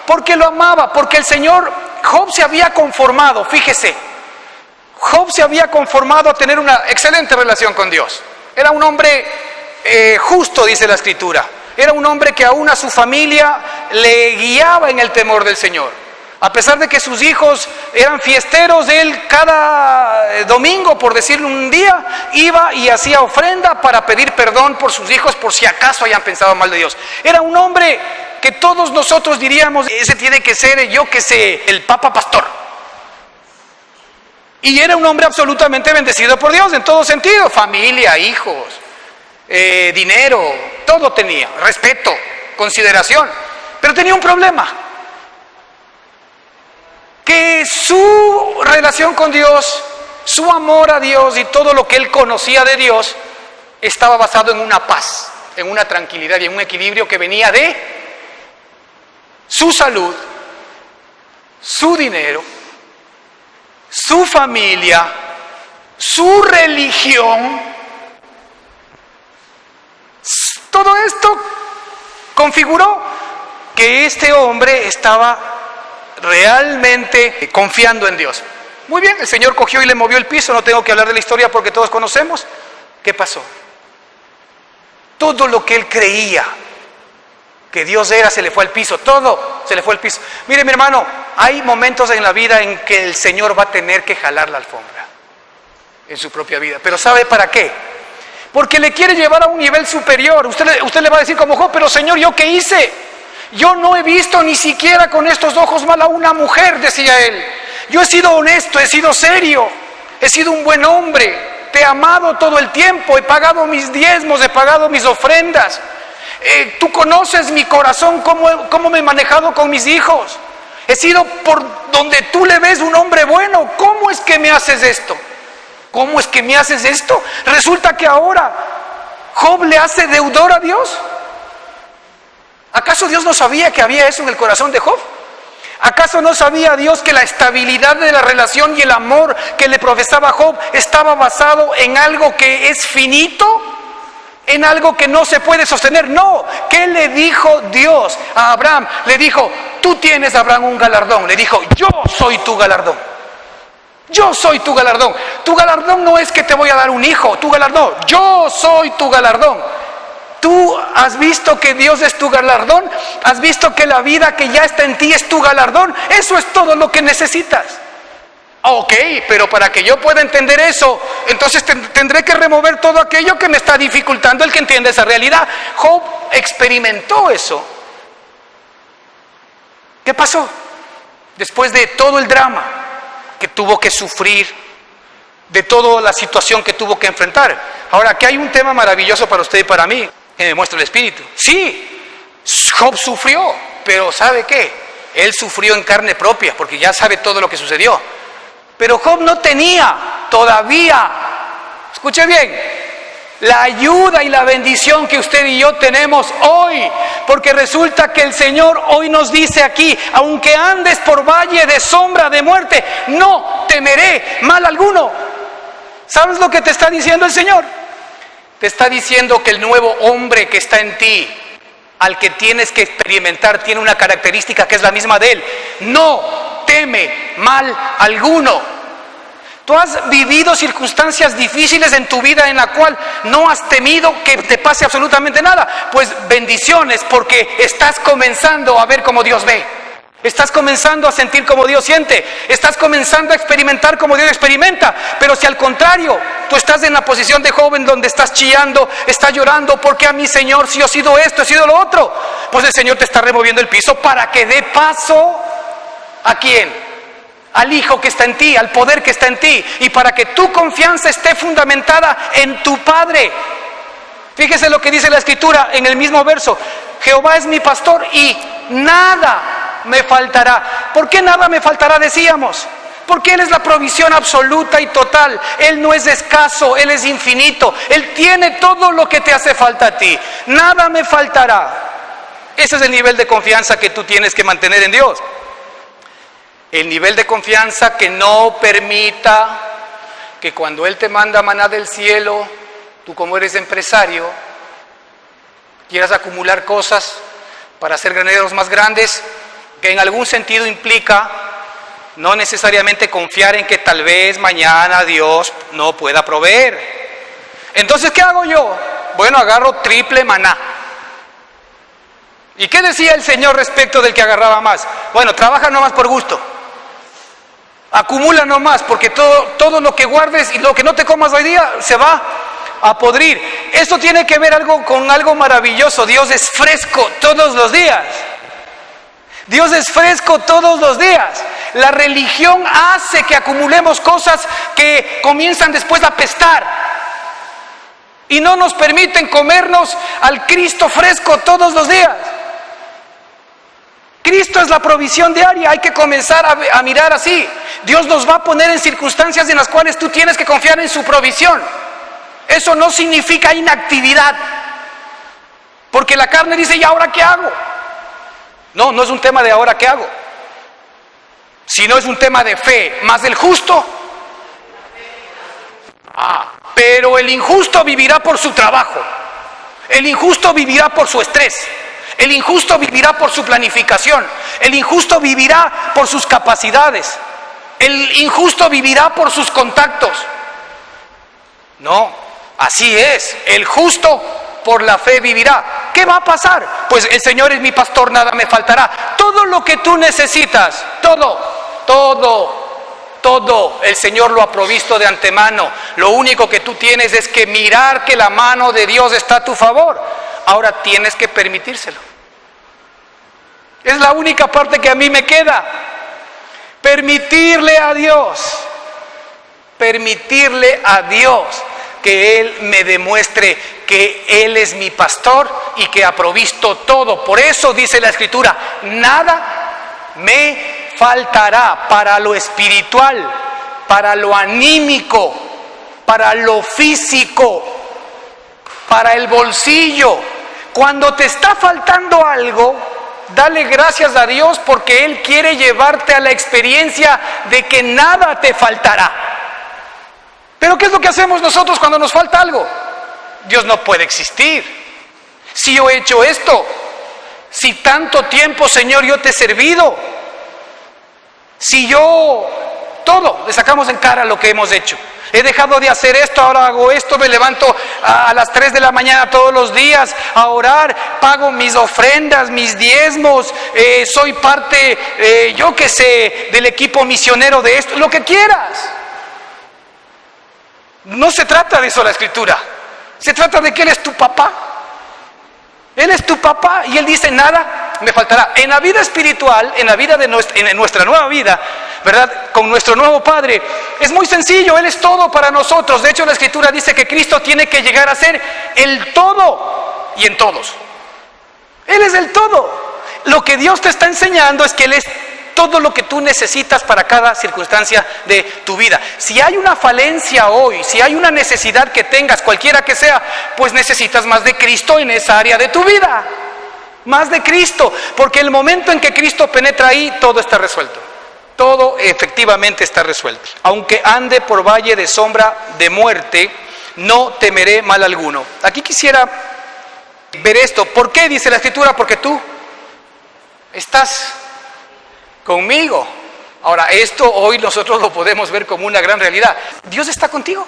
Porque lo amaba, porque el Señor, Job se había conformado, fíjese, Job se había conformado a tener una excelente relación con Dios. Era un hombre justo, dice la Escritura. Era un hombre que aún a su familia le guiaba en el temor del Señor. A pesar de que sus hijos eran fiesteros, él cada domingo, por decirlo un día, iba y hacía ofrenda para pedir perdón por sus hijos, por si acaso hayan pensado mal de Dios. Era un hombre que todos nosotros diríamos: ese tiene que ser, yo que sé, el Papa Pastor. Y era un hombre absolutamente bendecido por Dios en todo sentido: familia, hijos, dinero, todo tenía, respeto, consideración. Pero tenía un problema: que su relación con Dios, su amor a Dios y todo lo que él conocía de Dios estaba basado en una paz, en una tranquilidad y en un equilibrio que venía de su salud, su dinero, su familia, su religión todo esto configuró que este hombre estaba realmente confiando en Dios. Muy bien, el Señor cogió y le movió el piso, no tengo que hablar de la historia porque todos conocemos. ¿Qué pasó? Todo lo que él creía que Dios era, se le fue al piso, todo se le fue al piso. Mire, mi hermano, hay momentos en la vida en que el Señor va a tener que jalar la alfombra en su propia vida. Pero ¿sabe para qué? Porque le quiere llevar a un nivel superior. Usted le va a decir como Job, pero Señor, ¿yo qué hice? Yo no he visto ni siquiera con estos ojos mal a una mujer, decía él. Yo he sido honesto, he sido serio, he sido un buen hombre, te he amado todo el tiempo, he pagado mis diezmos, he pagado mis ofrendas. Tú conoces mi corazón, cómo me he manejado con mis hijos. He sido por donde tú le ves un hombre bueno. ¿Cómo es que me haces esto? ¿Cómo es que me haces esto? Resulta que ahora Job le hace deudor a Dios. ¿Acaso Dios no sabía que había eso en el corazón de Job? ¿Acaso no sabía Dios que la estabilidad de la relación y el amor que le profesaba Job estaba basado en algo que es finito? ¿En algo que no se puede sostener? No. ¿Qué le dijo Dios a Abraham? Le dijo, tú tienes, Abraham, un galardón. Le dijo, yo soy tu galardón. Yo soy tu galardón. Tu galardón no es que te voy a dar un hijo. Tu galardón, yo soy tu galardón. ¿Tú has visto que Dios es tu galardón? ¿Has visto que la vida que ya está en ti es tu galardón? Eso es todo lo que necesitas. Ok, pero para que yo pueda entender eso, entonces tendré que remover todo aquello que me está dificultando el que entienda esa realidad. Job experimentó eso. ¿Qué pasó? Después de todo el drama que tuvo que sufrir, de toda la situación que tuvo que enfrentar. Ahora, aquí hay un tema maravilloso para usted y para mí, que me muestra el Espíritu. Sí, Job sufrió, pero ¿sabe qué? Él sufrió en carne propia, porque ya sabe todo lo que sucedió. Pero Job no tenía todavía, escuche bien, la ayuda y la bendición que usted y yo tenemos hoy, porque resulta que el Señor hoy nos dice aquí, aunque andes por valle de sombra de muerte, no temeré mal alguno. ¿Sabes lo que te está diciendo el Señor? Te está diciendo que el nuevo hombre que está en ti, al que tienes que experimentar, tiene una característica que es la misma de él. No teme mal alguno. Tú has vivido circunstancias difíciles en tu vida en la cual no has temido que te pase absolutamente nada. Pues bendiciones, porque estás comenzando a ver como Dios ve. Estás comenzando a sentir como Dios siente. Estás comenzando a experimentar como Dios experimenta. Pero si al contrario, tú estás en la posición de joven donde estás chillando, estás llorando, porque a mi Señor, si yo he sido esto, he sido lo otro, pues el Señor te está removiendo el piso para que dé paso ¿a quién? Al Hijo que está en ti, al poder que está en ti, y para que tu confianza esté fundamentada en tu Padre. Fíjese lo que dice la Escritura en el mismo verso: Jehová es mi pastor y nada me faltará. ¿Por qué nada me faltará? Decíamos, porque Él es la provisión absoluta y total. Él no es escaso, Él es infinito. Él tiene todo lo que te hace falta a ti. Nada me faltará. Ese es el nivel de confianza que tú tienes que mantener en Dios. El nivel de confianza que no permita que cuando Él te manda maná del cielo, tú como eres empresario, quieras acumular cosas para hacer graneros más grandes, que en algún sentido implica no necesariamente confiar en que tal vez mañana Dios no pueda proveer. Entonces, ¿qué hago yo? Bueno, agarro triple maná. ¿Y qué decía el Señor respecto del que agarraba más? Bueno, trabaja nomás por gusto. Acumula nomás, porque todo lo que guardes y lo que no te comas hoy día se va a podrir. Esto tiene que ver con algo maravilloso. Dios es fresco todos los días. Dios es fresco todos los días. La religión hace que acumulemos cosas que comienzan después a apestar y no nos permiten comernos al Cristo fresco todos los días. Cristo es la provisión diaria. Hay que comenzar a mirar así. Dios nos va a poner en circunstancias en las cuales tú tienes que confiar en su provisión. Eso no significa inactividad, porque la carne dice: ¿y ahora qué hago? No, no es un tema de ahora qué hago, sino es un tema de fe. Más el justo, pero el injusto vivirá por su trabajo. El injusto vivirá por su estrés. El injusto vivirá por su planificación. El injusto vivirá por sus capacidades. El injusto vivirá por sus contactos. No, así es. El justo por la fe vivirá. ¿Qué va a pasar? Pues el Señor es mi pastor, nada me faltará. Todo lo que tú necesitas, todo, el Señor lo ha provisto de antemano. Lo único que tú tienes es que mirar que la mano de Dios está a tu favor. Ahora tienes que permitírselo. Es la única parte que a mí me queda. Permitirle a Dios que Él me demuestre que Él es mi pastor y que ha provisto todo. Por eso dice la Escritura, nada me faltará para lo espiritual, para lo anímico, para lo físico, para el bolsillo. Cuando te está faltando algo, dale gracias a Dios porque Él quiere llevarte a la experiencia de que nada te faltará. Pero ¿qué es lo que hacemos nosotros cuando nos falta algo? Dios no puede existir. Si yo he hecho esto, si tanto tiempo, Señor, yo te he servido, si yo, todo, le sacamos en cara lo que hemos hecho. He dejado de hacer esto, ahora hago esto, me levanto a las 3 de la mañana todos los días a orar, pago mis ofrendas, mis diezmos, soy parte, yo qué sé, del equipo misionero de esto, lo que quieras. No se trata de eso la Escritura, se trata de que Él es tu papá. Él es tu papá y Él dice, nada me faltará. En la vida espiritual, en la vida en nuestra nueva vida, ¿verdad? Con nuestro nuevo Padre, es muy sencillo, Él es todo para nosotros. De hecho, la Escritura dice que Cristo tiene que llegar a ser el todo y en todos. Él es el todo. Lo que Dios te está enseñando es que Él es todo lo que tú necesitas para cada circunstancia de tu vida. Si hay una falencia hoy, si hay una necesidad que tengas, cualquiera que sea, pues necesitas más de Cristo en esa área de tu vida. Más de Cristo, porque el momento en que Cristo penetra ahí, todo está resuelto. Todo efectivamente está resuelto. Aunque ande por valle de sombra de muerte, no temeré mal alguno. Aquí quisiera ver esto. ¿Por qué dice la Escritura? Porque tú estás conmigo. Ahora, esto hoy nosotros lo podemos ver como una gran realidad. Dios está contigo.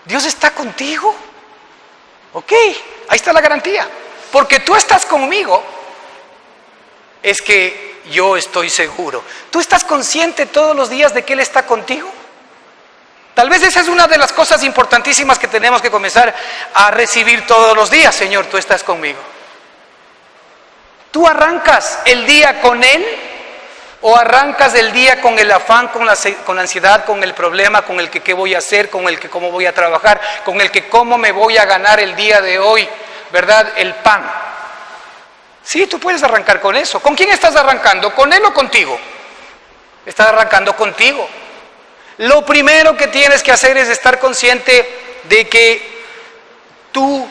Dios está contigo. Ok, ahí está la garantía. Porque tú estás conmigo, es que yo estoy seguro. ¿Tú estás consciente todos los días de que Él está contigo? Tal vez esa es una de las cosas importantísimas que tenemos que comenzar a recibir todos los días. Señor, tú estás conmigo. ¿Tú arrancas el día con Él? ¿O arrancas el día con el afán, con la ansiedad, con el problema, con el que qué voy a hacer, con el que cómo voy a trabajar, con el que cómo me voy a ganar el día de hoy, ¿verdad? El pan. Sí, tú puedes arrancar con eso. ¿Con quién estás arrancando? ¿Con Él o contigo? Estás arrancando contigo. Lo primero que tienes que hacer es estar consciente de que tú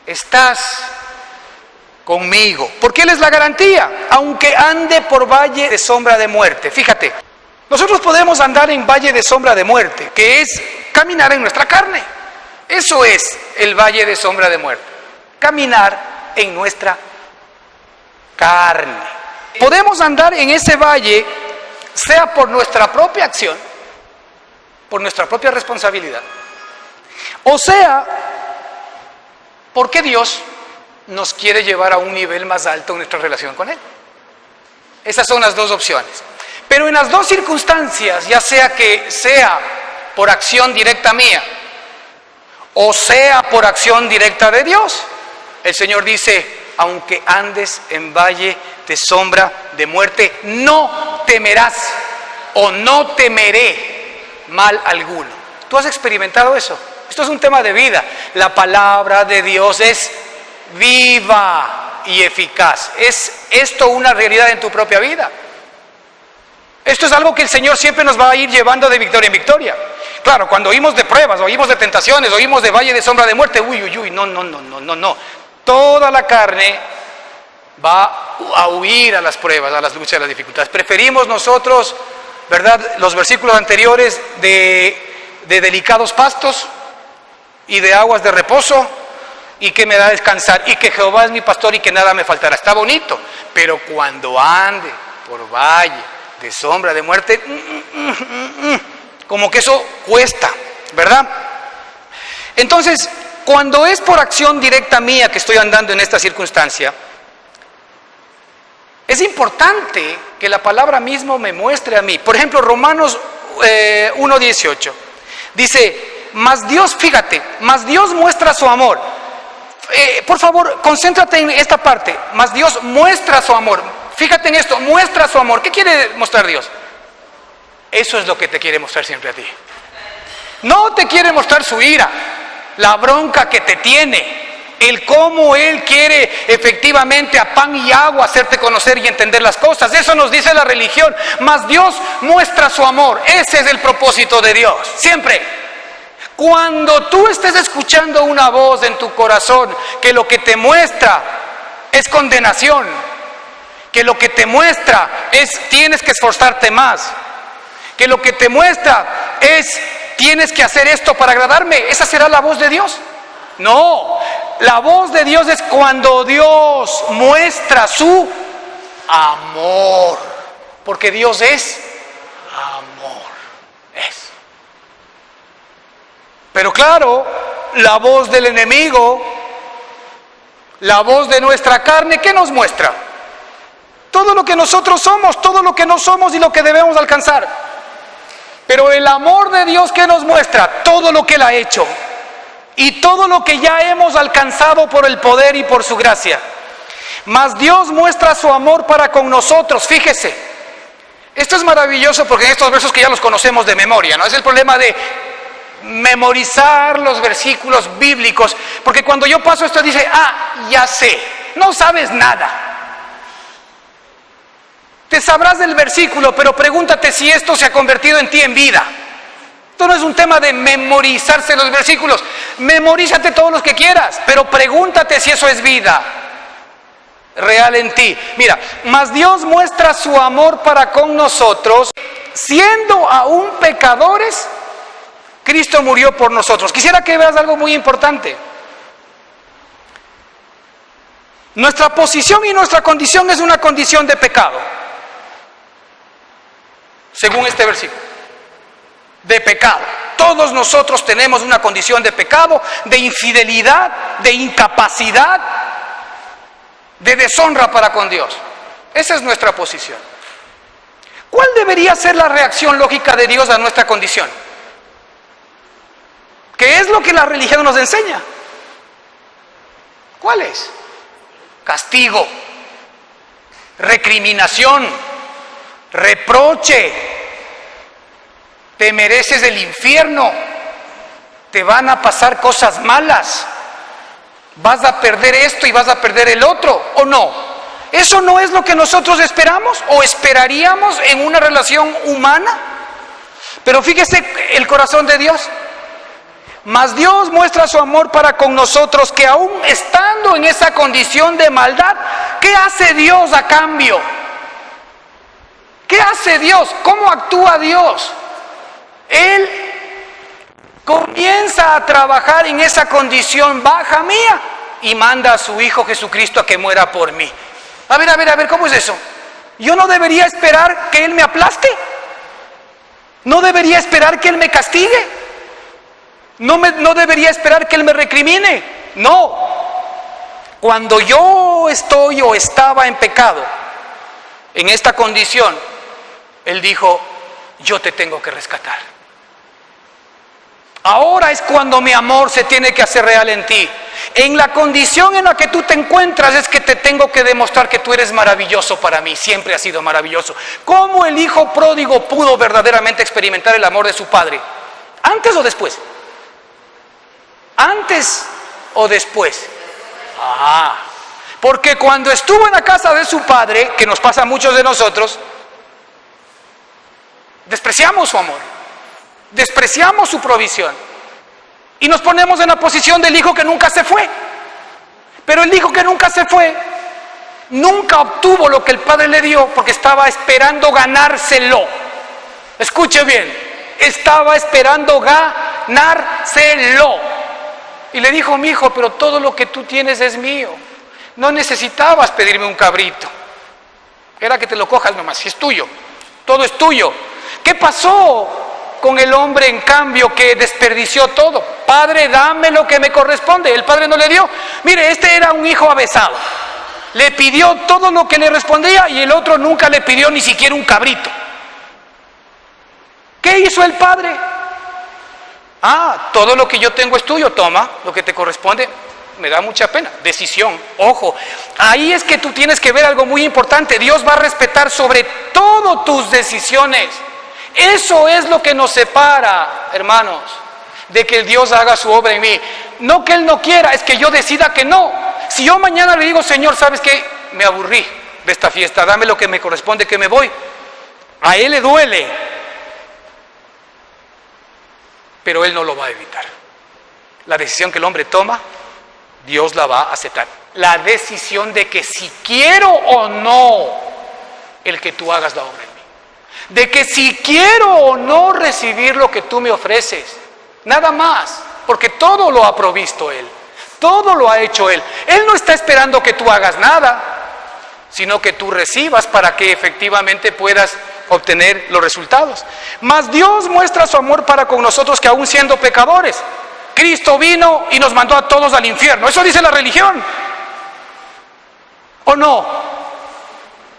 estás conmigo, porque Él es la garantía, aunque ande por valle de sombra de muerte. Fíjate, nosotros podemos andar en valle de sombra de muerte, que es caminar en nuestra carne. Eso es el valle de sombra de muerte, caminar en nuestra carne. Podemos andar en ese valle, sea por nuestra propia acción, por nuestra propia responsabilidad, o sea, porque Dios nos quiere llevar a un nivel más alto en nuestra relación con Él. Esas son las dos opciones. Pero en las dos circunstancias, ya sea que sea por acción directa mía, o sea por acción directa de Dios, el Señor dice, aunque andes en valle de sombra de muerte, no temerás o no temeré mal alguno. ¿Tú has experimentado eso? Esto es un tema de vida. La palabra de Dios es viva y eficaz. ¿Es esto una realidad en tu propia vida? Esto es algo que el Señor siempre nos va a ir llevando de victoria en victoria. Claro, cuando oímos de pruebas, oímos de tentaciones, oímos de valle de sombra de muerte, no. Toda la carne va a huir a las pruebas, a las luchas, a las dificultades. Preferimos nosotros, ¿verdad?, los versículos anteriores de delicados pastos y de aguas de reposo, y que me da a descansar, y que Jehová es mi pastor y que nada me faltará. Está bonito, pero cuando ande por valle de sombra de muerte, como que eso cuesta, ¿verdad? Entonces, cuando es por acción directa mía que estoy andando en esta circunstancia, es importante que la palabra mismo me muestre a mí. Por ejemplo, Romanos 1:18 dice, mas Dios, fíjate, mas Dios muestra su amor. Por favor, concéntrate en esta parte. Mas Dios muestra su amor. Fíjate en esto, muestra su amor. ¿Qué quiere mostrar Dios? Eso es lo que te quiere mostrar siempre a ti. No te quiere mostrar su ira, la bronca que te tiene, el cómo Él quiere efectivamente a pan y agua hacerte conocer y entender las cosas. Eso nos dice la religión. Mas Dios muestra su amor. Ese es el propósito de Dios, siempre. Cuando tú estés escuchando una voz en tu corazón que lo que te muestra es condenación, que lo que te muestra es tienes que esforzarte más, que lo que te muestra es tienes que hacer esto para agradarme, ¿esa será la voz de Dios? No, la voz de Dios es cuando Dios muestra su amor, porque Dios es amor. Pero claro, la voz del enemigo, la voz de nuestra carne, ¿qué nos muestra? Todo lo que nosotros somos, todo lo que no somos y lo que debemos alcanzar. Pero el amor de Dios, ¿qué nos muestra? Todo lo que Él ha hecho y todo lo que ya hemos alcanzado por el poder y por su gracia. Mas Dios muestra su amor para con nosotros, fíjese. Esto es maravilloso porque en estos versos que ya los conocemos de memoria, ¿no? Es el problema de memorizar los versículos bíblicos, porque cuando yo paso esto dice, ya sé, no sabes nada. Te sabrás del versículo, pero pregúntate si esto se ha convertido en ti en vida. Esto no es un tema de memorizarse los versículos, memorízate todos los que quieras, pero pregúntate si eso es vida real en ti. Mira, mas Dios muestra su amor para con nosotros, siendo aún pecadores, Cristo murió por nosotros. Quisiera que veas algo muy importante. Nuestra posición y nuestra condición es una condición de pecado, según este versículo, de pecado. Todos nosotros tenemos una condición de pecado, de infidelidad, de incapacidad, de deshonra para con Dios. Esa es nuestra posición. ¿Cuál debería ser la reacción lógica de Dios a nuestra condición? ¿Qué es lo que la religión nos enseña? ¿Cuál es? Castigo, recriminación, reproche. Te mereces el infierno, te van a pasar cosas malas, vas a perder esto y vas a perder el otro, ¿o no? ¿Eso no es lo que nosotros esperamos o esperaríamos en una relación humana? Pero fíjese el corazón de Dios. Mas Dios muestra su amor para con nosotros, que aún estando en esa condición de maldad, ¿qué hace Dios a cambio? ¿Qué hace Dios? ¿Cómo actúa Dios? Él comienza a trabajar en esa condición baja mía y manda a su Hijo Jesucristo a que muera por mí. A ver, ¿cómo es eso? ¿Yo no debería esperar que Él me aplaste? ¿No debería esperar que Él me castigue? ¿No debería esperar que Él me recrimine? No. Cuando yo estoy o estaba en pecado, en esta condición, Él dijo, yo te tengo que rescatar. Ahora es cuando mi amor se tiene que hacer real en ti. En la condición en la que tú te encuentras es que te tengo que demostrar que tú eres maravilloso para mí, siempre has sido maravilloso. ¿Cómo el hijo pródigo pudo verdaderamente experimentar el amor de su padre? ¿Antes o después? ¿Antes o después? Porque cuando estuvo en la casa de su padre, que nos pasa a muchos de nosotros, despreciamos su amor, despreciamos su provisión y nos ponemos en la posición del hijo que nunca se fue. Pero el hijo que nunca se fue nunca obtuvo lo que el padre le dio porque estaba esperando ganárselo. Escuche bien, estaba esperando ganárselo. Y le dijo: mi hijo, pero todo lo que tú tienes es mío. No necesitabas pedirme un cabrito. Era que te lo cojas nomás, si es tuyo. Todo es tuyo. ¿Qué pasó con el hombre, en cambio, que desperdició todo? Padre, dame lo que me corresponde. El padre no le dio. Mire, este era un hijo avesado. Le pidió todo lo que le respondía y el otro nunca le pidió ni siquiera un cabrito. ¿Qué hizo el padre? Todo lo que yo tengo es tuyo, toma lo que te corresponde. Me da mucha pena. Decisión, ojo, ahí es que tú tienes que ver algo muy importante. Dios va a respetar sobre todo tus decisiones. Eso es lo que nos separa, hermanos, de que Dios haga su obra en mí. No que Él no quiera, es que yo decida que no. Si yo mañana le digo: Señor, ¿sabes qué? Me aburrí de esta fiesta, dame lo que me corresponde, que me voy. A Él le duele, pero Él no lo va a evitar. La decisión que el hombre toma, Dios la va a aceptar. La decisión de que si quiero o no el que tú hagas la obra en mí. De que si quiero o no recibir lo que tú me ofreces. Nada más, porque todo lo ha provisto Él. Todo lo ha hecho Él. Él no está esperando que tú hagas nada, sino que tú recibas para que efectivamente puedas obtener los resultados. Mas Dios muestra su amor para con nosotros, que aún siendo pecadores, Cristo vino y nos mandó a todos al infierno. Eso dice la religión. ¿O no?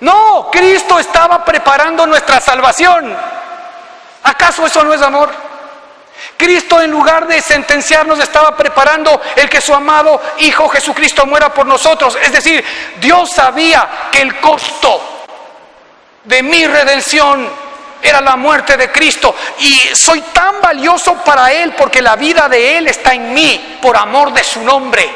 No, Cristo estaba preparando nuestra salvación. ¿Acaso eso no es amor? Cristo, en lugar de sentenciarnos, estaba preparando el que su amado Hijo Jesucristo muera por nosotros. Es decir, Dios sabía que el costo de mi redención era la muerte de Cristo, y soy tan valioso para Él porque la vida de Él está en mí por amor de su nombre,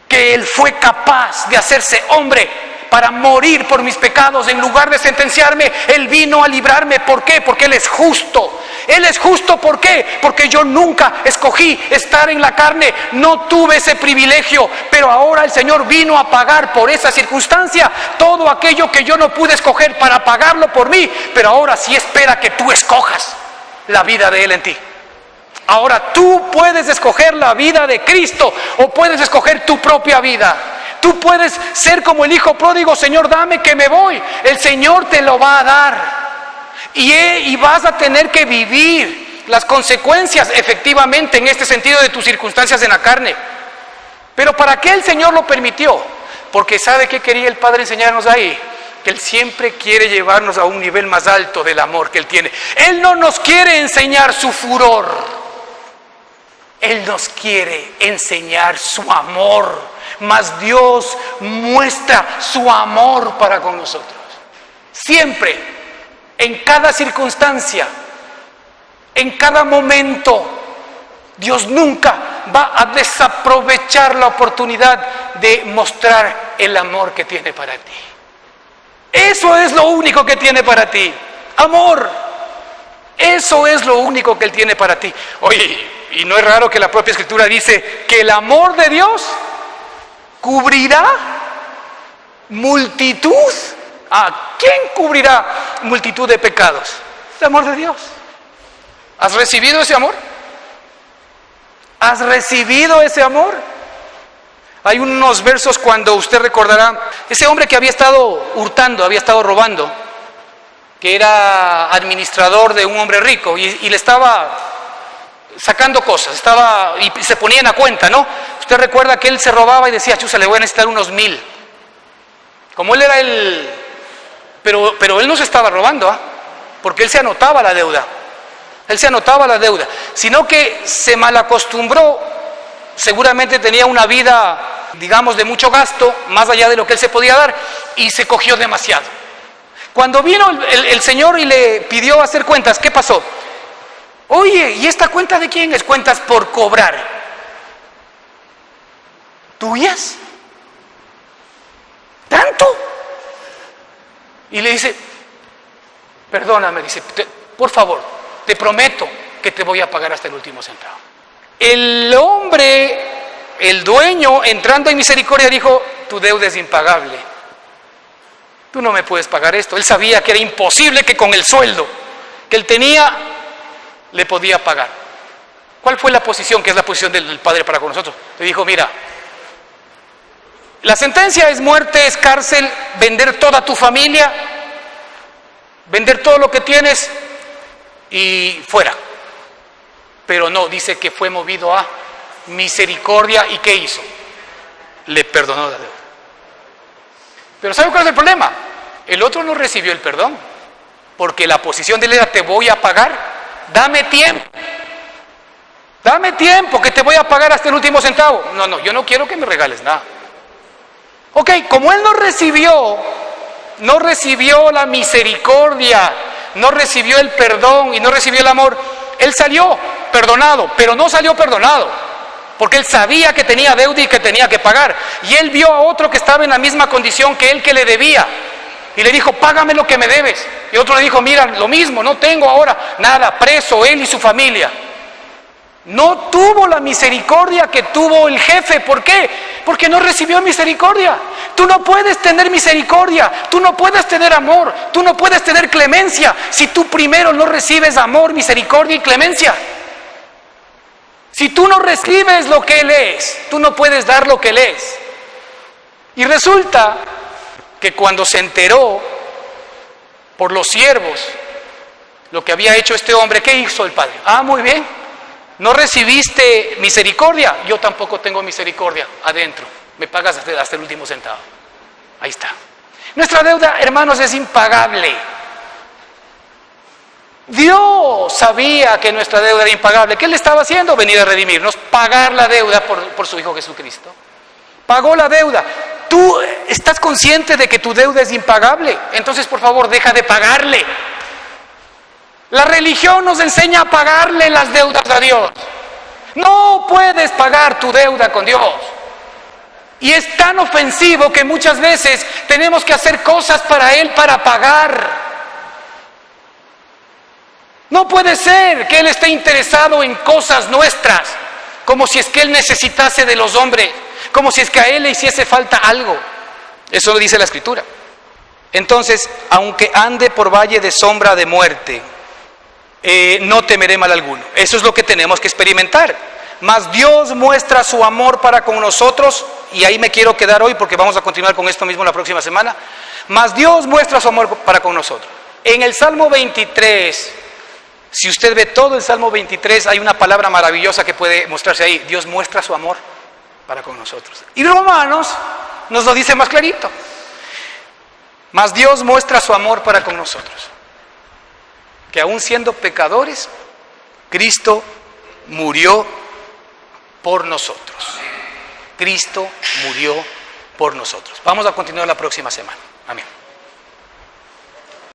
que Él fue capaz de hacerse hombre para morir por mis pecados. En lugar de sentenciarme, Él vino a librarme. ¿Por qué? Porque Él es justo. Él es justo, ¿por qué? Porque yo nunca escogí estar en la carne, no tuve ese privilegio, pero ahora el Señor vino a pagar por esa circunstancia todo aquello que yo no pude escoger, para pagarlo por mí. Pero ahora sí espera que tú escojas la vida de Él en ti. Ahora tú puedes escoger la vida de Cristo o puedes escoger tu propia vida. Tú puedes ser como el hijo pródigo: Señor, dame que me voy. El Señor te lo va a dar. Y vas a tener que vivir las consecuencias efectivamente en este sentido de tus circunstancias en la carne. Pero ¿para qué el Señor lo permitió? Porque ¿sabe qué quería el Padre enseñarnos ahí? Que Él siempre quiere llevarnos a un nivel más alto del amor que Él tiene. Él no nos quiere enseñar su furor. Él nos quiere enseñar su amor. Mas Dios muestra su amor para con nosotros. Siempre. En cada circunstancia, en cada momento, Dios nunca va a desaprovechar la oportunidad de mostrar el amor que tiene para ti. Eso es lo único que tiene para ti, amor. Eso es lo único que Él tiene para ti. Oye, y no es raro que la propia Escritura dice que el amor de Dios cubrirá multitud. ¿Quién cubrirá multitud de pecados? El amor de Dios. ¿Has recibido ese amor? ¿Has recibido ese amor? Hay unos versos cuando usted recordará, ese hombre que había estado hurtando, había estado robando, que era administrador de un hombre rico y le estaba sacando cosas, y se ponían a cuenta, ¿no? Usted recuerda que él se robaba y decía: chusa, le voy a necesitar unos 1000. Como él era pero él no se estaba robando, porque él se anotaba la deuda. Él se anotaba la deuda, sino que se malacostumbró. Seguramente tenía una vida, digamos, de mucho gasto, más allá de lo que él se podía dar, y se cogió demasiado. Cuando vino el Señor y le pidió hacer cuentas, ¿qué pasó? Oye, ¿y esta cuenta de quién es? Cuentas por cobrar. ¿Tuyas? ¿Tanto? Y le dice: perdóname, dice, por favor, te prometo que te voy a pagar hasta el último centavo. El hombre, el dueño, entrando en misericordia, dijo: tu deuda es impagable. Tú no me puedes pagar esto. Él sabía que era imposible que con el sueldo que él tenía le podía pagar. ¿Cuál fue la posición, que es la posición del Padre para con nosotros? Le dijo, mira, la sentencia es muerte, es cárcel, vender toda tu familia, vender todo lo que tienes y fuera. Pero no, dice que fue movido a misericordia. ¿Y qué hizo? Le perdonó la deuda. Pero ¿sabe cuál es el problema? El otro no recibió el perdón, porque la posición de él era, te voy a pagar, dame tiempo. Dame tiempo, que te voy a pagar hasta el último centavo. No, yo no quiero que me regales nada. Ok, como él no recibió la misericordia, no recibió el perdón y no recibió el amor, él salió perdonado, pero no salió perdonado, porque él sabía que tenía deuda y que tenía que pagar. Y él vio a otro que estaba en la misma condición que él, que le debía, y le dijo, págame lo que me debes. Y otro le dijo, mira, lo mismo, no tengo ahora nada, preso él y su familia. No tuvo la misericordia que tuvo el jefe. ¿Por qué? Porque no recibió misericordia. Tú no puedes tener misericordia, tú no puedes tener amor, tú no puedes tener clemencia si tú primero no recibes amor, misericordia y clemencia. Si tú no recibes lo que Él es, tú no puedes dar lo que Él es. Y resulta que cuando se enteró por los siervos lo que había hecho este hombre, ¿qué hizo el padre? Muy bien. ¿No recibiste misericordia? Yo tampoco tengo misericordia adentro. Me pagas hasta el último centavo. Ahí está. Nuestra deuda, hermanos, es impagable. Dios sabía que nuestra deuda era impagable. ¿Qué le estaba haciendo? Venir a redimirnos, pagar la deuda por su Hijo Jesucristo. Pagó la deuda. ¿Tú estás consciente de que tu deuda es impagable? Entonces, por favor, deja de pagarle. La religión nos enseña a pagarle las deudas a Dios. No puedes pagar tu deuda con Dios. Y es tan ofensivo que muchas veces tenemos que hacer cosas para Él para pagar. No puede ser que Él esté interesado en cosas nuestras, como si es que Él necesitase de los hombres, como si es que a Él le hiciese falta algo. Eso lo dice la Escritura. Entonces, aunque ande por valle de sombra de muerte, no temeré mal alguno. Eso es lo que tenemos que experimentar. Mas Dios muestra su amor para con nosotros, y ahí me quiero quedar hoy porque vamos a continuar con esto mismo la próxima semana. Mas Dios muestra su amor para con nosotros. En el Salmo 23, si usted ve todo el Salmo 23, hay una palabra maravillosa que puede mostrarse ahí. Dios muestra su amor para con nosotros. Y Romanos nos lo dice más clarito. Mas Dios muestra su amor para con nosotros, que aún siendo pecadores, Cristo murió por nosotros. Cristo murió por nosotros. Vamos a continuar la próxima semana. Amén.